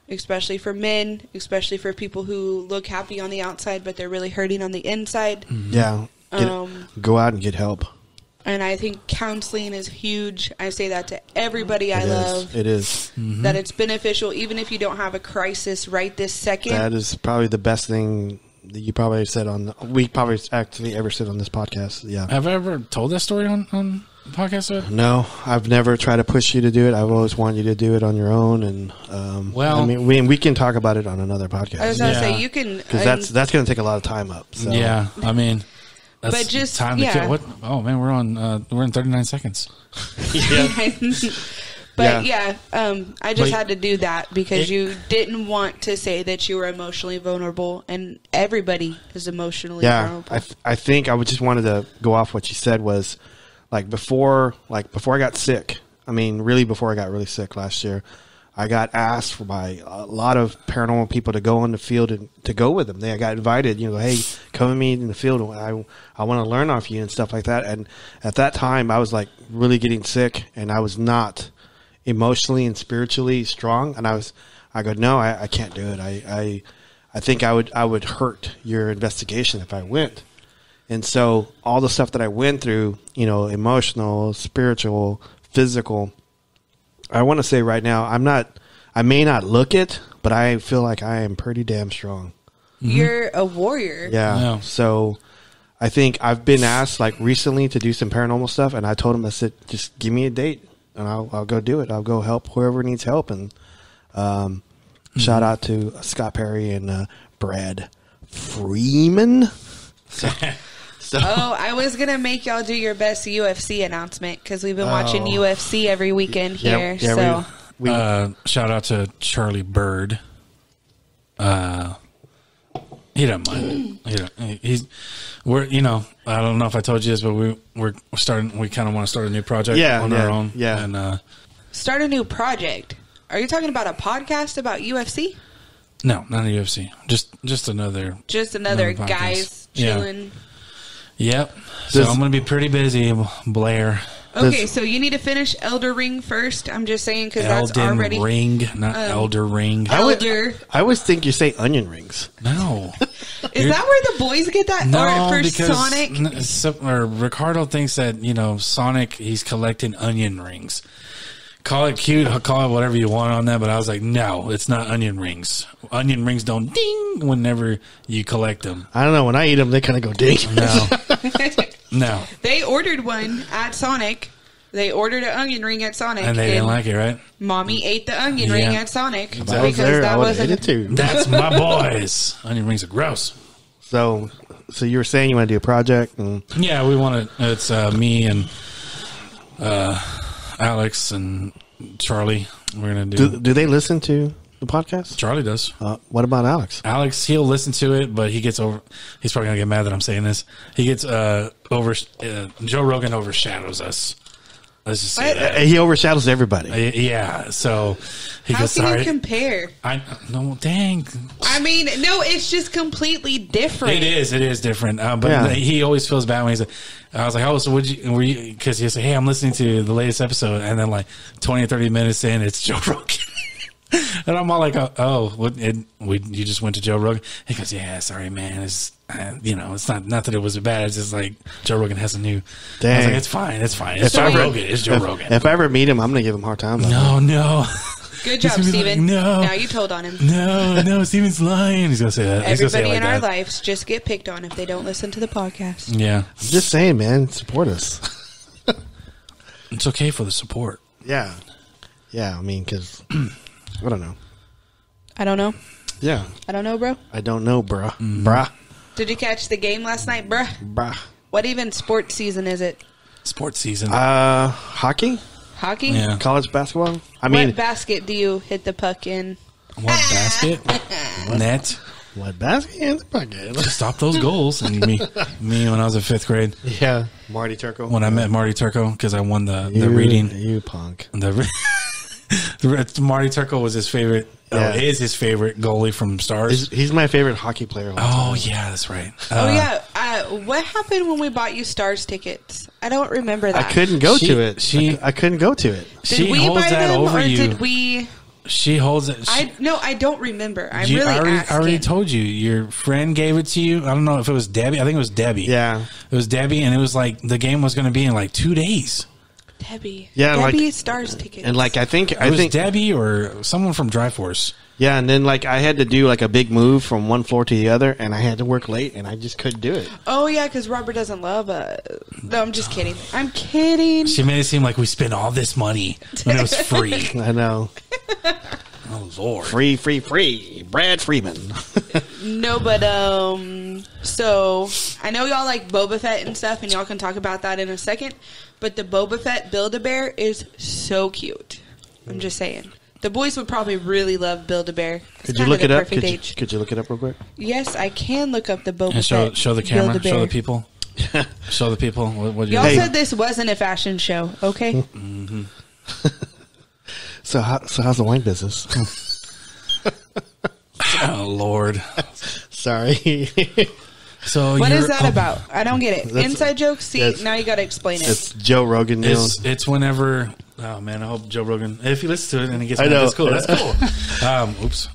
especially for men, especially for people who look happy on the outside, but they're really hurting on the inside. Yeah. Go out and get help. And I think counseling is huge. I say that to everybody I love. It is. Mm-hmm. That it's beneficial, even if you don't have a crisis right this second. That is probably the best thing that you probably said we probably actually ever said on this podcast. Yeah. Have I ever told that story on the podcast yet? No, I've never tried to push you to do it. I've always wanted you to do it on your own. And we can talk about it on another podcast. I was going to say, you can. Because that's going to take a lot of time up. So. Yeah, I mean. That's but just time to kill. What? Oh man, we're in 39 seconds. But I just had to do that because you didn't want to say that you were emotionally vulnerable, and everybody is emotionally vulnerable. I think I just wanted to go off what you said was before I got sick. I mean, really before I got really sick last year, I got asked by a lot of paranormal people to go in the field and to go with them. I got invited, hey, come with me in the field. I want to learn off you and stuff like that. And at that time, I was really getting sick, and I was not emotionally and spiritually strong. And I go, no, I can't do it. I think I would hurt your investigation if I went. And so all the stuff that I went through, emotional, spiritual, physical. I want to say right now, I may not look it, but I feel like I am pretty damn strong. You're a warrior. Yeah. So I think I've been asked recently to do some paranormal stuff, and I told him, I said, just give me a date and I'll go do it. I'll go help whoever needs help. And shout out to Scott Perry and Brad Freeman. I was going to make y'all do your best UFC announcent because we've been watching UFC every weekend here. We shout out to Charlie Bird. He doesn't mind. I don't know if I told you this, but we're starting. We kind of want to start a new project on our own. Yeah, and start a new project. Are you talking about a podcast about UFC? No, not a UFC. Just another guys chilling. Yep. So I'm going to be pretty busy, Blair. Okay, so you need to finish Elder Ring first. I'm just saying because that's already Elden Ring, not Elder Ring. Elder. I always think you say onion rings. No. Is that where the boys get that? No, or for because Sonic? Ricardo thinks that Sonic, he's collecting onion rings. Call it cute, call it whatever you want on that, but I was like, no, it's not onion rings. Onion rings don't ding whenever you collect them. I don't know. When I eat them, they kind of go ding. No. They ordered one at Sonic. They ordered an onion ring at Sonic. And they didn't like it, right? Mommy ate the onion ring at Sonic. If I was there, I would have ate it too. That's my boys. Onion rings are gross. So you were saying you want to do a project? And Yeah, we want to. It's me and Alex and Charlie. We're gonna do they listen to the podcast? Charlie does. What about Alex? Alex, he'll listen to it, but he gets over. He's probably gonna get mad that I'm saying this. He gets over. Joe Rogan overshadows us. Let's just say that. He overshadows everybody. Yeah, so he How goes, can sorry. you compare? No, dang. I mean, no, it's just completely different. It is different. But he always feels bad when he's like, I was like, oh, so were you, because he said, hey, I'm listening to the latest episode. And then like 20 or 30 minutes in, it's Joe Rogan. And I'm all like, you just went to Joe Rogan? He goes, yeah, sorry, man. It's, it's not that it was bad. It's just like Joe Rogan has a new. Dang. I was like, it's fine. It's Joe Rogan. It's Joe Rogan. If I ever meet him, I'm going to give him a hard time. No. Good job, gonna be Steven. like, no. Now you told on him. No, Steven's lying. He's going to say that. Everybody in our that. lives just get picked on if they don't listen to the podcast. Yeah. I'm just saying, man, support us. It's okay for the support. Yeah. Yeah, I mean, because I don't know. I don't know. Yeah. I don't know, bro. I don't know, bruh. Mm-hmm. Bruh. Did you catch the game last night, bruh? Bruh. What even sports season is it? Sports season. Hockey? Hockey? Yeah. College basketball? I mean, what basket do you hit the puck in? What basket? Net. what basket in the bucket? To stop those goals. And me when I was in 5th grade, Yeah. Marty Turco. when I met Marty Turco, because I won the reading. You punk. Marty Turco was his favorite. Yeah. Is his favorite goalie from Stars. He's my favorite hockey player. Of all time. Yeah, that's right. Oh, yeah. What happened when we bought you Stars tickets? I don't remember that. I couldn't go to it. I couldn't go to it. Did She we holds buy that them, over or you. did we? She holds it. I don't remember. I'm I asking. already told you. Your friend gave it to you. I don't know if it was Debbie. I think it was Debbie. Yeah. It was Debbie, and it was like the game was going to be in like 2 days. Debbie. Yeah, Debbie Stars tickets. And like I think It was Debbie or someone from Dry Force. yeah, and then like I had to do like a big move from one floor to the other, and I had to work late, and I just couldn't do it. Oh, yeah, because Robert doesn't love No, I'm just kidding. I'm kidding. She made it seem like we spent all this money when it was free. I know. Oh, Lord. Free. Brad Freeman. No, but, so I know y'all like Boba Fett and stuff, and y'all can talk about that in a second, but the Boba Fett Build-A-Bear is so cute. I'm just saying. The boys would probably really love Build-A-Bear. Could you look it up? Could you look it up real quick? Yes, I can look up the Boba And Fett. show the camera. Build-A-Bear. Show the people. Show the people what you Y'all Hey. said this wasn't a fashion show, okay? So how's the wine business? Oh, Lord. Sorry. So What is that about? I don't get it. That's- Inside jokes? See, that's- now you got to explain it. It's Joe Rogan news. It's whenever. Oh man, I hope Joe Rogan. If he listens to it and he gets I mad, know. that's cool. That's cool. Oops.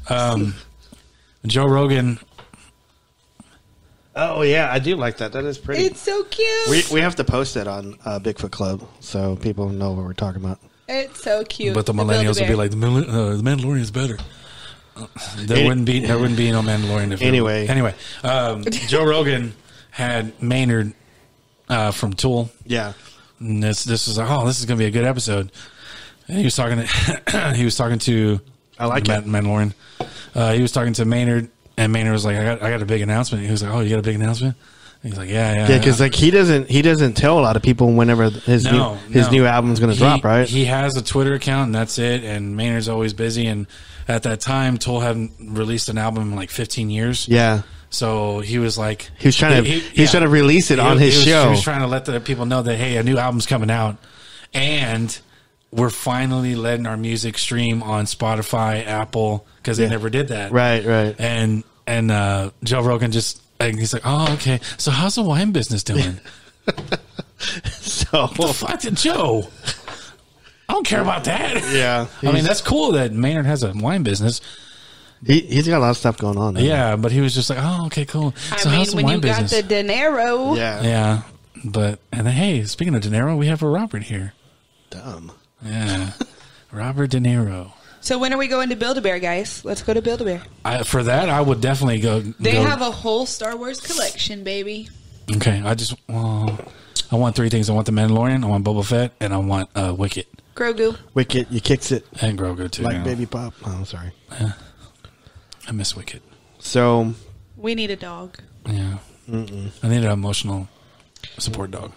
Joe Rogan. Oh yeah, I do like that. That is pretty. It's so cute. We have to post it on Bigfoot Club so people know what we're talking about. It's so cute. But the millennials would be like, the Mandalorian is better. There wouldn't be no Mandalorian. Anyway, Joe Rogan had Maynard from Tool. Yeah. And this is like, this is gonna be a good episode. And he was talking to I like it. Mandalorian. He was talking to Maynard, and Maynard was like, I got a big announcement. He was like, oh, you got a big announcement? And he's like, yeah. Yeah, because like he doesn't tell a lot of people whenever his new album's going to drop, right? He has a Twitter account, and that's it. And Maynard's always busy. And at that time, Tool hadn't released an album in like 15 years. Yeah. So he was like, He was trying to release it on his show. He was trying to let the people know that, hey, a new album's coming out, and we're finally letting our music stream on Spotify, Apple, because they never did that. Right. And Joe Rogan he's like, oh, okay. So how's the wine business doing? So Fuck the Joe. I don't care about that. yeah, I mean, that's cool that Maynard has a wine business. he's got a lot of stuff going on. Yeah, but he was just like, oh, okay, cool. So how's the when wine you business? got the dinero. Yeah, but and then, hey, speaking of De Niro, we have a Robert here. Dumb. Yeah, Robert De Niro. So when are we going to Build-A-Bear, guys? Let's go to Build-A-Bear. For that, I would definitely go. They have a whole Star Wars collection, baby. Okay, I want 3 things. I want the Mandalorian, I want Boba Fett, and I want Wicket Grogu. Wicket, you kicks it and Grogu too. like yeah. Baby Pop. Oh, sorry. I miss Wicket. So We need a dog. Yeah. I need an emotional support dog.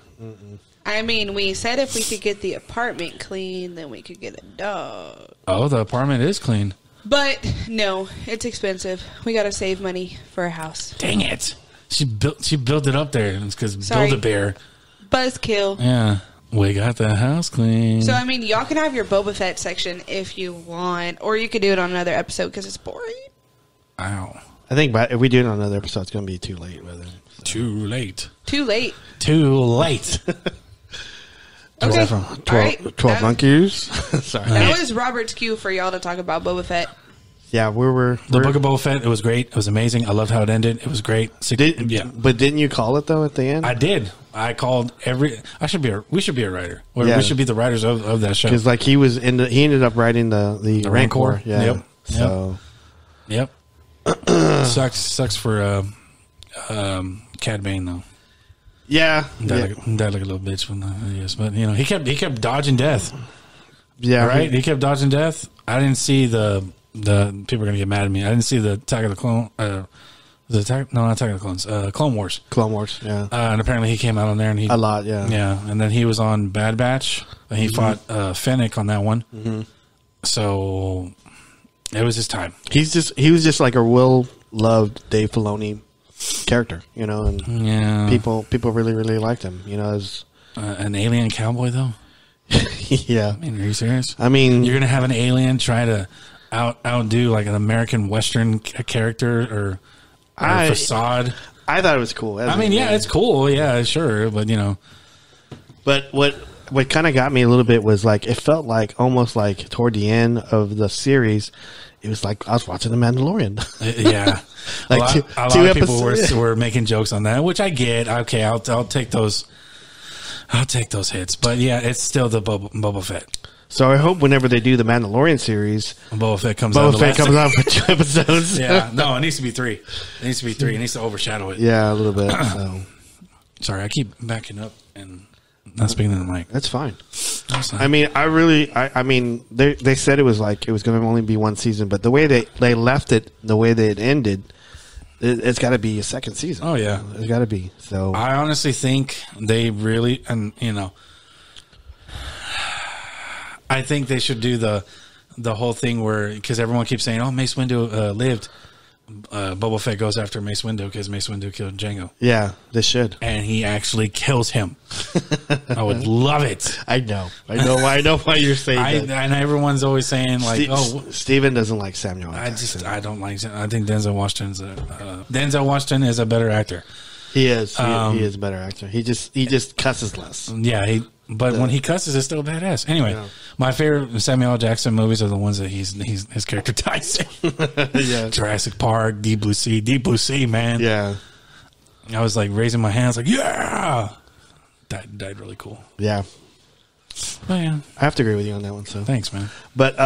I mean, we said if we could get the apartment clean, then we could get a dog. Oh, the apartment is clean. But no, it's expensive. We gotta save money for a house. Dang it! She built it up there. It's because Build-A-Bear. Buzzkill. Yeah, we got the house clean. So I mean, y'all can have your Boba Fett section if you want, or you could do it on another episode because it's boring. Ow! I think if we do it on another episode, it's going to be too late. Too late. Too late. Too late. Okay. 12 monkeys. Sorry. That was Robert's cue for y'all to talk about Boba Fett. Yeah, The Book of Boba Fett. It was great. It was amazing. I loved how it ended. It was great. But didn't you call it though at the end? I did. I called every. We should be a writer. Yeah. We should be the writers of that show. Because like he ended up writing the Rancor. Yeah. Yep. So. Yep. Sucks for Cad Bane though. Yeah. Died like a little bitch when yes, but you know he kept dodging death. Yeah. Right. He kept dodging death. I didn't see the people are gonna get mad at me. I didn't see the Attack of the Clone. Not Attack of the Clones. Clone Wars. Clone Wars. Yeah. And apparently he came out on there and a lot. Yeah. Yeah, and then he was on Bad Batch and he fought Fennec on that one. Mm-hmm. So it was his time. He was just like a well-loved Dave Filoni character, you know, and people really, really liked him, you know, as an alien cowboy though. Yeah. I mean, are you serious? I mean, you're gonna have an alien try to outdo like an American Western character or facade. I thought it was cool. I mean, yeah, it's cool. Yeah, sure, but you know, but what kind of got me a little bit was like it felt like almost like toward the end of the series, it was like I was watching The Mandalorian. Yeah, like a lot of people were making jokes on that, which I get. Okay, I'll take those. I'll take those hits, but yeah, it's still the Boba Fett. So I hope whenever they do the Mandalorian series, Boba Fett comes out for 2 episodes. Yeah, no, it needs to be 3. It needs to be 3. It needs to overshadow it. Yeah, a little bit. So. Sorry, I keep backing up and not speaking to the mic. That's fine. I mean, I mean, they said it was going to only be one season, but the way they left it, the way they it ended, it's got to be a second season. Oh yeah, it's got to be. So I honestly think they really, and you know, I think they should do the whole thing where, because everyone keeps saying, "Oh, Mace Windu lived." Boba Fett goes after Mace Windu because Mace Windu killed Jango. Yeah, they should, and he actually kills him. I would love it. I know why you're saying that. And everyone's always saying like, Steven doesn't like Samuel. I don't like. I think Denzel Washington is a better actor. He is. He is a better actor. He just cusses less. Yeah, but when he cusses, it's still badass. Anyway, my favorite Samuel L. Jackson movies are the ones that his character dies in. Yeah. Jurassic Park, Deep Blue Sea, man. Yeah. I was like raising my hands, like yeah. Died really cool. Yeah. But yeah, I have to agree with you on that one. So thanks, man. But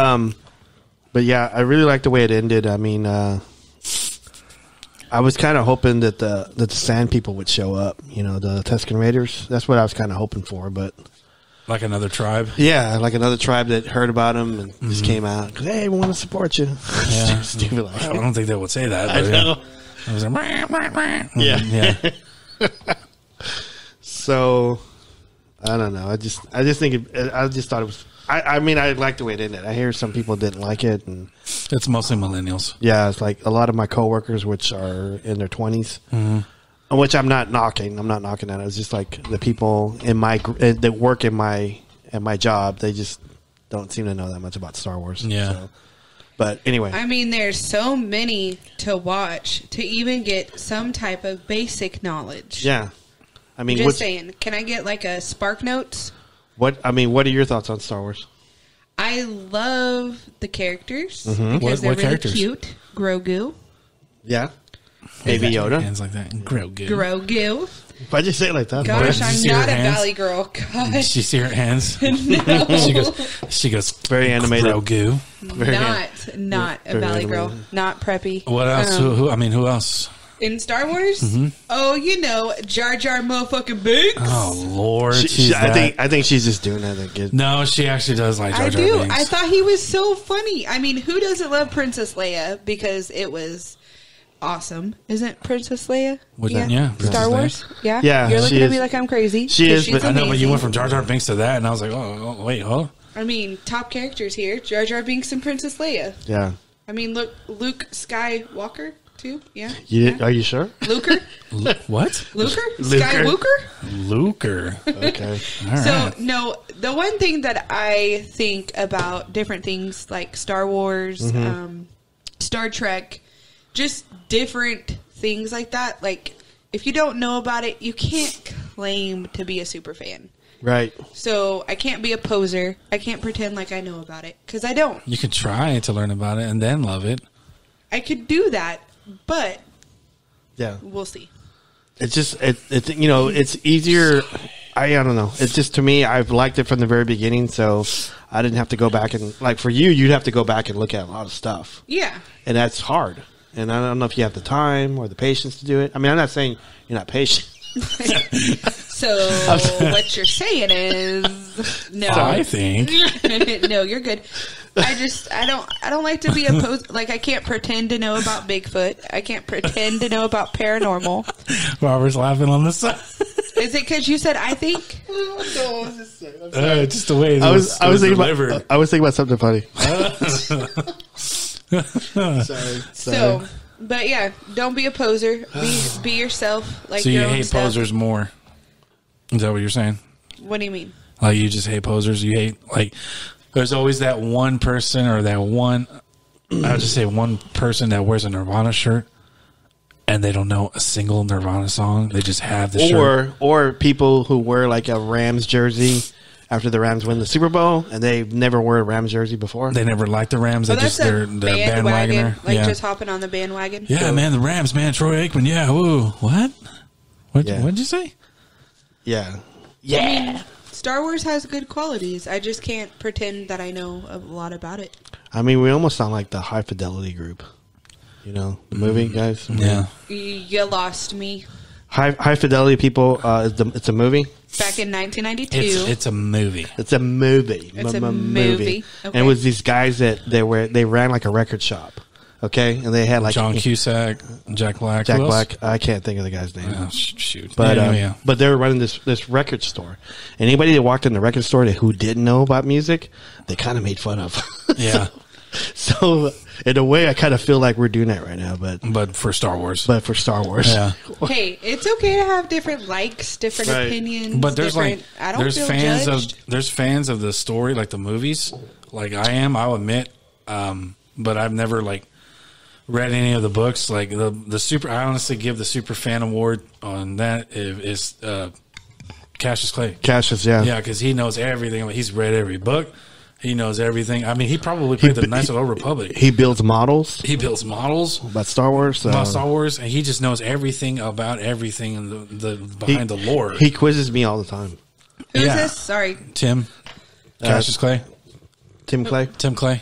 yeah, I really like the way it ended. I mean, I was kind of hoping that the Sand People would show up. You know, the Tusken Raiders. That's what I was kind of hoping for. But like another tribe. Yeah, like another tribe that heard about him and just came out. Hey, we want to support you. Yeah. I don't think they would say that. I know. I was like, yeah. So I don't know. I just think I just thought it was. I mean, I liked the way it ended. I hear some people didn't like it, and it's mostly millennials. Yeah, it's like a lot of my coworkers, which are in their 20s, which I'm not knocking. I'm not knocking that. It's just like the people in my that work in my job. They just don't seem to know that much about Star Wars. Yeah. So. But anyway, I mean, there's so many to watch to even get some type of basic knowledge. Yeah, I mean, just saying. Can I get like a Spark Notes? What are your thoughts on Star Wars? I love the characters because they're really cute. Grogu. Yeah. Baby Yoda. Hands like that. Grogu. Why'd you say it like that? Gosh, I'm not a valley girl. Gosh. Did she see her hands? No. She goes very animated. Grogu. Not a valley girl. Not preppy. What else? Who else? In Star Wars? Oh, Jar Jar motherfucking Binks. Oh, Lord. I think she's just doing that. No, she actually does like Jar Jar Binks. I thought he was so funny. I mean, who doesn't love Princess Leia? Because it was awesome. Isn't Princess Leia? Princess Star Leia. Wars? Yeah? Yeah, You're she looking at is. me like I'm crazy. She 'cause is, she's but I know, but you amazing. went from Jar Jar Binks to that, and I was like, oh wait, huh? I mean, top characters here: Jar Jar Binks and Princess Leia. Yeah. I mean, look, Luke Skywalker too. Yeah. Are you sure? Luker. What? Luker. Luker. Skywalker. Luker. Okay. All So right. no, the one thing that I think about different things like Star Wars, Star Trek, just different things like that. Like if you don't know about it, you can't claim to be a super fan. Right. So I can't be a poser. I can't pretend like I know about it because I don't. You could try to learn about it and then love it. I could do that, but Yeah. we'll see. It's just it's easier. I don't know. It's just to me, I've liked it from the very beginning, so I didn't have to go back and like for you, you'd have to go back and look at a lot of stuff, Yeah. and that's hard. And I don't know if you have the time or the patience to do it. I mean, I'm not saying you're not patient. So what you're saying is no. I think. No, you're good. I don't like to be a like I can't pretend to know about Bigfoot. I can't pretend to know about paranormal. Robert's laughing on the side. Is it because you said I think? Just the way it I was thinking delivered. about. I was thinking about something funny. So, but yeah, don't be a poser. Be yourself. Like So you your own hate stuff. posers more? Is that what you're saying? What do you mean? Like you just hate posers? You hate like there's always that one person or that one. I'll just say one person that wears a Nirvana shirt and they don't know a single Nirvana song. They just have the shirt. Or people who wear like a Rams jersey after the Rams win the Super Bowl and they've never wore a Rams jersey before. They never liked the Rams. They Oh, that's just a they're the bandwagon. bandwagoner. Like Yeah. just hopping on the bandwagon. Yeah, man, the Rams, man, Troy Aikman. Yeah, woo. What? Yeah. What'd you say? Yeah. I mean, Star Wars has good qualities. I just can't pretend that I know a lot about it. I mean, we almost sound like the High Fidelity group. You know, the movie, guys? Yeah. You lost me. High Fidelity people, it's a movie. Back in 1992. It's a movie. It's a movie. It's a movie. Okay. And it was these guys that they ran like a record shop. Okay? And they had like John Cusack, Jack Black. Jack Who else? Black. I can't think of the guy's name. Oh, shoot. But yeah. but they were running this record store. Anybody that walked in the record store who didn't know about music, they kind of made fun of. Yeah. So in a way, I kind of feel like we're doing that right now, But for Star Wars. but for Star Wars, Yeah. Hey, it's okay to have different likes, different Right. opinions. But there's different, like I don't there's feel fans judged. there's fans of the story, like the movies, like I am. I'll admit, but I've never like read any of the books. Like the super, I honestly give the super fan award on that is Cassius Clay. Cassius, yeah, Yeah, because he knows everything. Like, he's read every book. He knows everything. I mean, he probably played the Knights of the Old Republic. He builds models He builds models about Star Wars. about Star Wars, and he just knows everything about everything and the behind the lore. He quizzes me all the time. Who's Yeah. this? Sorry. Tim, Cassius Clay, Tim Clay. Tim Clay.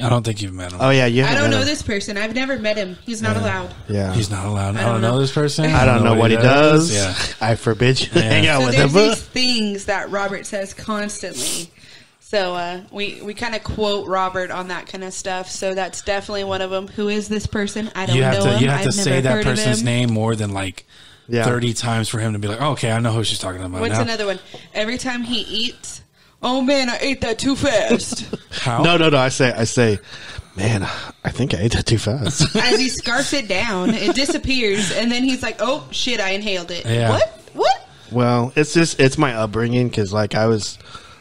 I don't think you've met him. Oh yeah, you. I haven't don't met know him. this person. I've never met him. He's not allowed. Yeah, He's not allowed. I don't don't know know. this person. I don't know what he does. Yeah. I forbid you to hang out So with there's him. these things that Robert says constantly. So we kind of quote Robert on that kind of stuff. So that's definitely one of them. Who is this person? I don't You have know to him. you have I've to never say that heard of person's him. name more than like Yeah. 30 times for him to be like, oh, okay, I know who she's talking about What's now. another one? Every time he eats, oh man, I ate that too fast. How? No. I say, man, I think I ate that too fast. As he scarfs it down, it disappears, and then he's like, "Oh shit, I inhaled it." Yeah. What? Well, it's my upbringing because like I was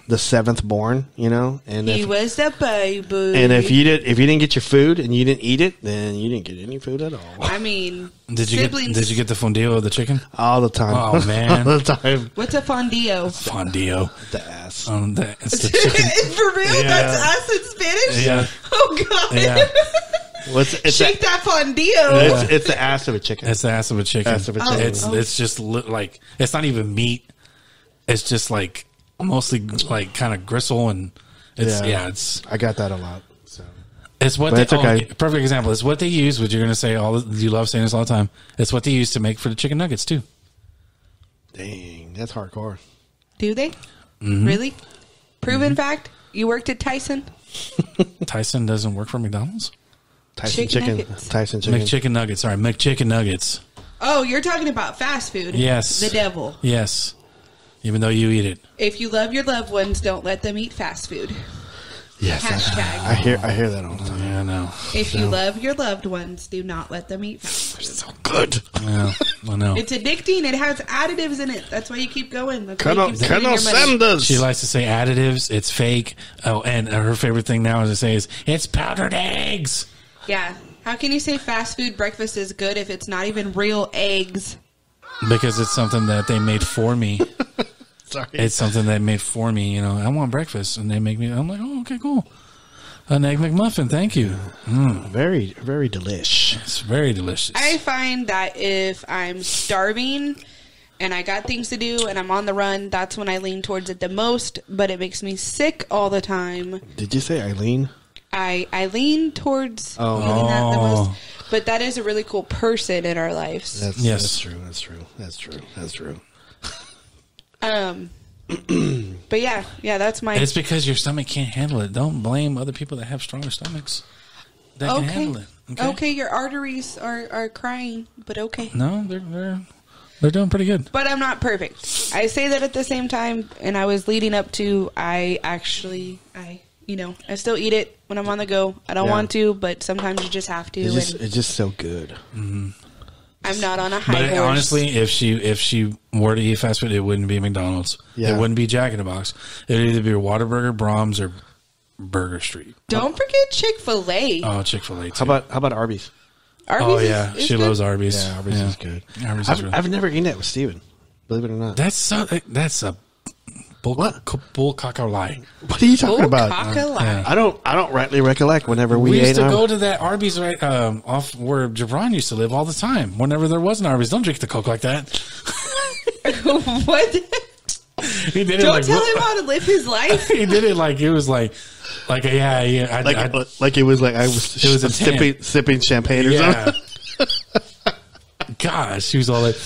the seventh born, you know, and He if, was the baby. and if you didn't get your food and you didn't eat it, then you didn't get any food at all. I mean, Did you siblings. get the fondue of the chicken? All the time. Oh, man. all the time. What's a fondio? Fondue. The ass. It's the chicken. For real? Yeah. That's us in Spanish? Yeah. Oh god. Yeah. It's Shake that fondio. it's the ass of a chicken. It's the ass of a chicken. Ass of a chicken. It's just like it's not even meat. It's just like mostly like kind of gristle and it's I got that a lot. So it's what But they, it's okay. perfect example. It's what they use. Which you're going to say you love saying this all the time. It's what they use to make for the chicken nuggets too. dang, that's hardcore. Do they? Mm-hmm. Really? Proven fact? You worked at Tyson? Tyson doesn't work for McDonald's. Tyson Chicken chicken. nuggets. Tyson chicken. McChicken nuggets. Sorry, McChicken nuggets. Oh, you're talking about fast food. Yes. The devil. Yes. Even though you eat it. If you love your loved ones, don't let them eat fast food. Yes. Hashtag. I hear that all the time. Yeah, I know. If you love your loved ones, do not let them eat fast food. So good. Yeah, I know. It's addicting. It has additives in it. That's why you keep going. That's why you Colonel keep spending your money. Sanders. She likes to say additives. It's fake. Oh, and her favorite thing now is to say is it's powdered eggs. Yeah. How can you say fast food breakfast is good if it's not even real eggs? Because it's something that they made for me. Sorry. It's something they made for me. You know, I want breakfast, and they make me. I'm like, oh, okay, cool. An egg McMuffin, thank you. Very, very delish. It's very delicious. I find that if I'm starving and I got things to do and I'm on the run, that's when I lean towards it the most, but it makes me sick all the time. Did you say Eileen? I lean towards eating that the most, but that is a really cool person in our lives. That's true. That's true. But yeah, that's my... It's because your stomach can't handle it. Don't blame other people that have stronger stomachs that can handle it. Okay, your arteries are crying, but okay. No, they're doing pretty good. But I'm not perfect. I say that at the same time, and I was leading up to, I still eat it when I'm on the go. I don't want to, but sometimes you just have to. It's just so good. Mm-hmm. I'm not on a high But horse. honestly, if she were to eat fast food, it wouldn't be McDonald's. Yeah. It wouldn't be Jack in the Box. It would either be Whataburger, Brahms, or Burger Street. Don't forget Chick-fil-A. Oh, Chick-fil-A too. How about Arby's? Arby's Oh yeah, is she good. loves Arby's. Yeah, Arby's is good. Arby's is really- I've never eaten it with Steven, believe it or not. That's a bull caca lie. What are you talking about? Coca-Cola. Yeah. I don't rightly recollect whenever We we used ate to them. go to that Arby's right off where Jabron used to live all the time. Whenever there was an Arby's, don't drink the Coke like that. What? He did it Don't like tell him how to live his life. he did it like it was like like it was like I was, It was a sipping champagne or yeah. something. Gosh, she was all like,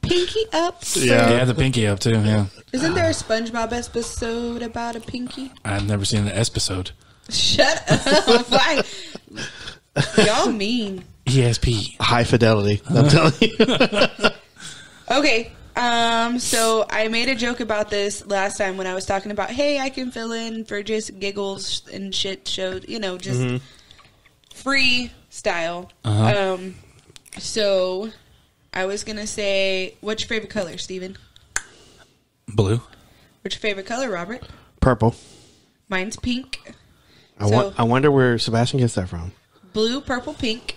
Pinky up. yeah, the pinky up too. Yeah, Isn't there a SpongeBob episode about a pinky? I've never seen the episode. Shut up. Why? Y'all mean. ESP. High fidelity. I'm telling you. Okay. So I made a joke about this last time when I was talking about, hey, I can fill in for just giggles and shit shows, just free style. So I was going to say, what's your favorite color, Steven? Blue. What's your favorite color, Robert? Purple. Mine's pink. I wonder where Sebastian gets that from. Blue, purple, pink.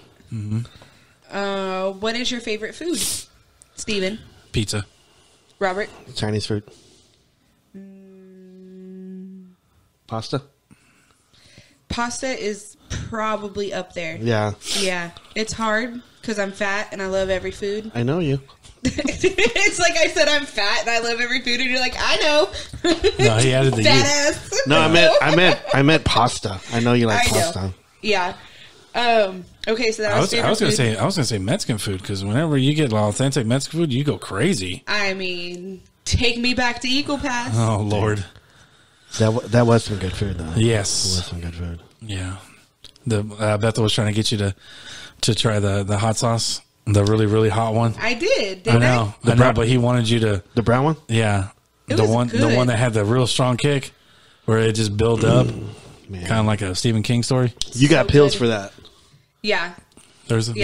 What is your favorite food, Steven? Pizza. Robert? Chinese food. Pasta. Pasta is probably up there. Yeah, Yeah. It's hard because I'm fat and I love every food. I know you. It's like I said I'm fat and I love every food, and you're like, I know. No, he added the Fat you. ass. No, I meant pasta. I know you like I know. pasta. Yeah. Okay, so that I was was favorite gonna food. say Mexican food because whenever you get authentic Mexican food, you go crazy. I mean, take me back to Eagle Pass. Oh Lord. That was some good food though. It Yes. was some good food. Yeah. The Bethel was trying to get you to try the hot sauce, the really really hot one. I did. I know, but he wanted you to. The brown one? Yeah, It the was one good. that had the real strong kick, where it just built up, Man. kind of like a Stephen King story. You got So pills good. for that. Yeah. There's a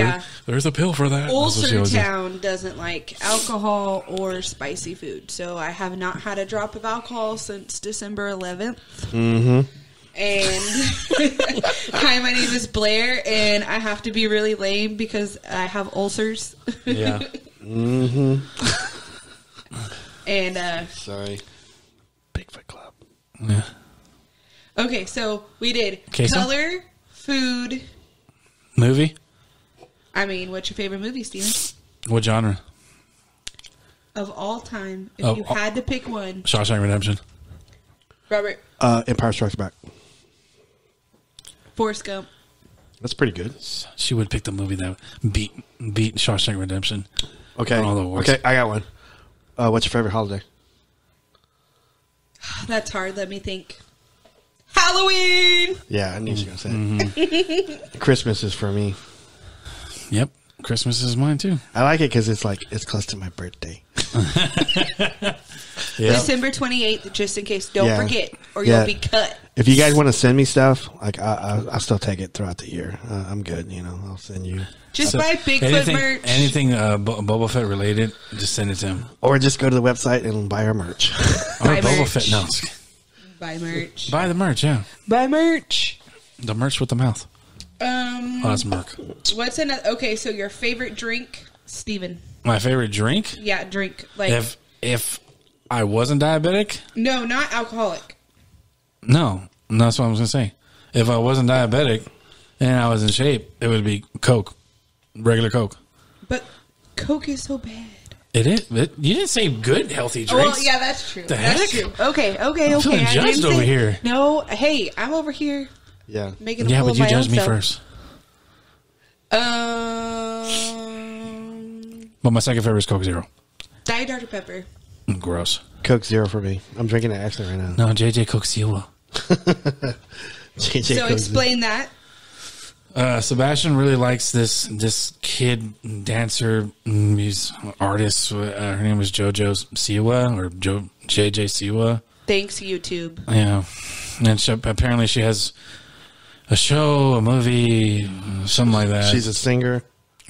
pill for that. That's what she Ulcer always said. Town doesn't like alcohol or spicy food, so I have not had a drop of alcohol since December 11th. Mm-hmm. And hi, my name is Blair, and I have to be really lame because I have ulcers. Yeah. Mm-hmm. And Sorry. Bigfoot Club. Yeah. okay, so we did Queso? color, food. Movie? I mean, what's your favorite movie, Steven? What genre? Of all time, if Oh, you had to pick one, Shawshank Redemption. Robert, Empire Strikes Back. Forrest Gump. That's pretty good. She would pick the movie that beat Shawshank Redemption. Okay. All the awards. Okay, I got one. What's your favorite holiday? That's hard. Let me think. Halloween. Yeah, I knew you were going to say it. Christmas is for me. Yep. Christmas is mine too. I like it because it's close to my birthday. Yeah. December 28th, just in case. Don't forget, or Yeah. you'll be cut. If you guys want to send me stuff, I'll still take it throughout the year. I'm good, I'll send you. Just buy Bigfoot merch. Anything Boba Fett related, just send it to him. Or just go to the website and buy our merch. Or Buy Boba merch. Fett, no. Buy merch. Buy the merch, yeah. Buy merch. The merch with the mouth. Oh, that's Merc. What's another? Okay, so your favorite drink, Steven. My favorite drink? Yeah, drink. Like If I wasn't diabetic? no, not alcoholic. No, that's what I was going to say. If I wasn't diabetic and I was in shape, it would be Coke. Regular Coke. But Coke is so bad. It is. You didn't say good, healthy drinks. Well, yeah, that's true. The That's heck? true. Okay. I'm feeling I judged didn't over say- here. No, hey, I'm over here Yeah. making a Yeah, fool but of you my judged own me self. first. Um, But my second favorite is Coke Zero. Diet Dr Pepper. Gross. Coke Zero for me. I'm drinking it actually right now. No, JJ Coke Zero. JJ So Coke explain that. Sebastian really likes this kid dancer, he's an artist. Her name is JoJo Siwa or JJ Siwa. Thanks, YouTube. Yeah, and apparently she has a show, a movie, something like that. She's a singer.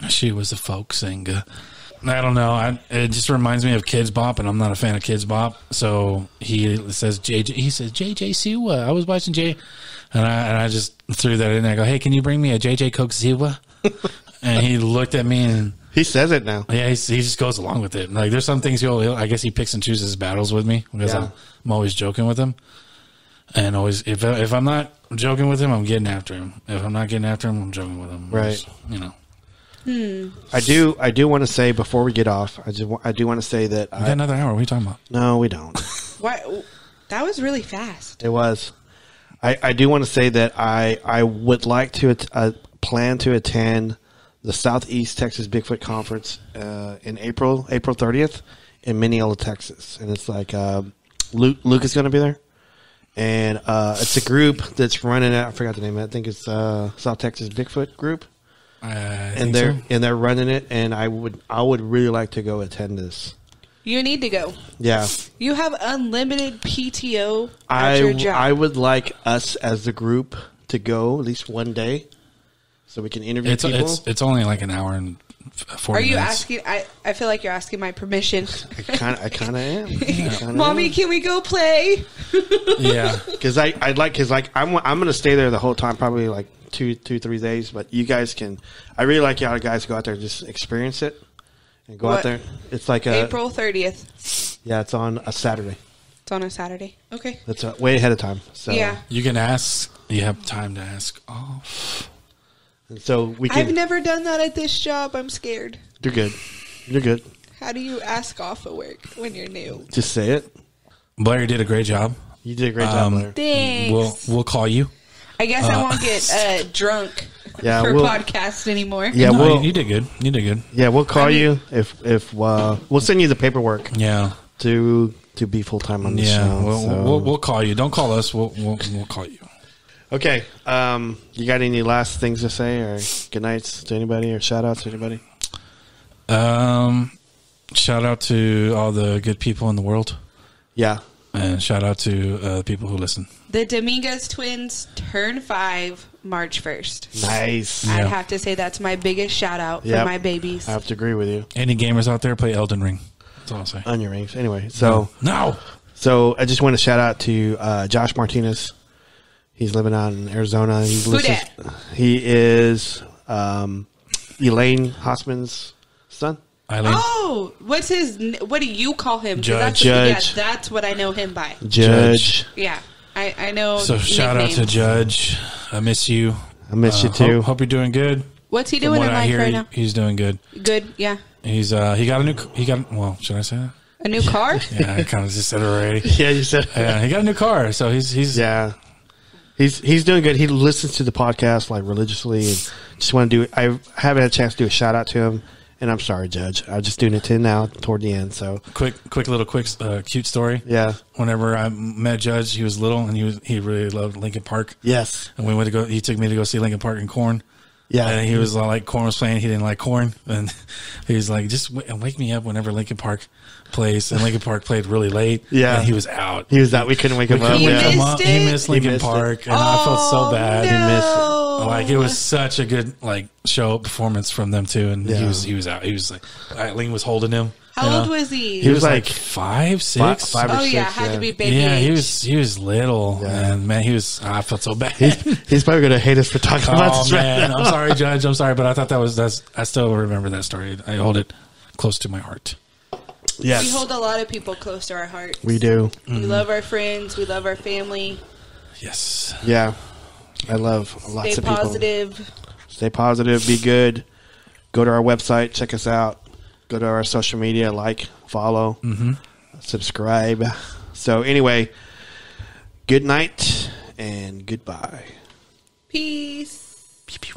She was a folk singer. I don't know. It just reminds me of Kids Bop, and I'm not a fan of Kids Bop. So he says JJ Siwa. I was watching J. And I just threw that in there. I go, hey, can you bring me a JJ Coke Zero? And he looked at me and He says it now. yeah, he just goes along with it. Like there's some things I guess he picks and chooses his battles with me because Yeah. I'm always joking with him. And always if I'm not joking with him, I'm getting after him. If I'm not getting after him, I'm joking with him. Right. Just, I do want to say before we get off, I do want to say that We got another hour. What are you talking about? no, we don't. Why? That was really fast. It was. I do want to say that I would like to plan to attend the Southeast Texas Bigfoot Conference in April 30th in Mineola, Texas, and it's like Luke is going to be there, and it's a group that's running it. I forgot the name of it. I think it's South Texas Bigfoot Group, and they're running it, and I would really like to go attend this. You need to go. Yeah. You have unlimited PTO at your job. I would like us as the group to go at least one day so we can interview people. It's only like an hour and 40 Are you minutes. asking? I feel like you're asking my permission. I kind of am. Mommy, can we go play? Yeah. Because I'm going to stay there the whole time, probably like 2-3 days. But you guys can. I really like y'all guys go out there and just experience it and go What? out there. It's like April 30th. Yeah, it's on a Saturday. It's on a Saturday. Okay. That's way ahead of time. So Yeah. You can ask. You have time to ask off. And so we can. I've never done that at this job. I'm scared. You're good. You're good. How do you ask off of work when you're new? Just say it. Blair did a great job. You did a great job, Blair. Thanks. We'll call you. I guess I won't get drunk Yeah, for we'll- podcast anymore. Yeah, No, you did good. You did good. Yeah, we'll call you if we'll send you the paperwork Yeah. to be full time on the Yeah. show. We'll call you. Don't call us. We'll call you. Okay. You got any last things to say or good nights to anybody or shout outs to anybody? Shout out to all the good people in the world, Yeah. and shout out to the people who listen. The Dominguez twins turn 5 March 1st. Nice. Yeah. I'd have to say that's my biggest shout out for Yep. my babies. I have to agree with you Any gamers out there, play Elden Ring. That's all I'll say. on your rings. Anyway, so No. I just want to shout out to Josh Martinez. He's living out in Arizona. He is Elaine Hossman's son. Eileen. Oh, what do you call him? 'Cause Judge. Judge. Yeah, that's what I know him by. Judge. Yeah, I know. So shout out to nicknames. Judge. I miss you. I miss you too. Hope you're doing good. What's he From doing what in I life hear, right now? he's doing good. Good, yeah. He's well, should I say that? A new car? Yeah, I kind of just said it already. Yeah, you said. Yeah, he got a new car, so he's Yeah, he's doing good. He listens to the podcast like religiously, and just want to do. I haven't had a chance to do a shout out to him And I'm sorry, Judge. I'm just doing it to now toward the end. So quick cute story. yeah. Whenever I met Judge, he was little and he really loved Linkin Park. Yes. And we went to go. He took me to go see Linkin Park and Korn. Yeah. And he was like, Korn was playing. He didn't like Korn, and he was like, just wake me up whenever Linkin Park plays. And Linkin Park played really late. Yeah. And he was out. He was out. We couldn't wake him up. He Yeah. missed it? He missed Linkin missed Park, and I felt so bad. He missed it. Like, it was such a good show performance from them too, and Yeah. he was out. He was like, Eileen was holding him. How old was he? He was like 5, 6. Five or Oh six, yeah, had to be baby. Yeah, age. he was little, Yeah. and man, I felt so bad. He's probably going to hate us for talking about Oh this right man, now. I'm sorry, Judge. I'm sorry, but I thought I still remember that story. I hold it close to my heart. Yes. We hold a lot of people close to our hearts. We do. We love our friends. We love our family. Yes. Yeah. I love lots Stay of people. positive. Stay positive. Be good. Go to our website. Check us out. Go to our social media. Like, follow, subscribe. So anyway, good night and goodbye. Peace. Pew, pew.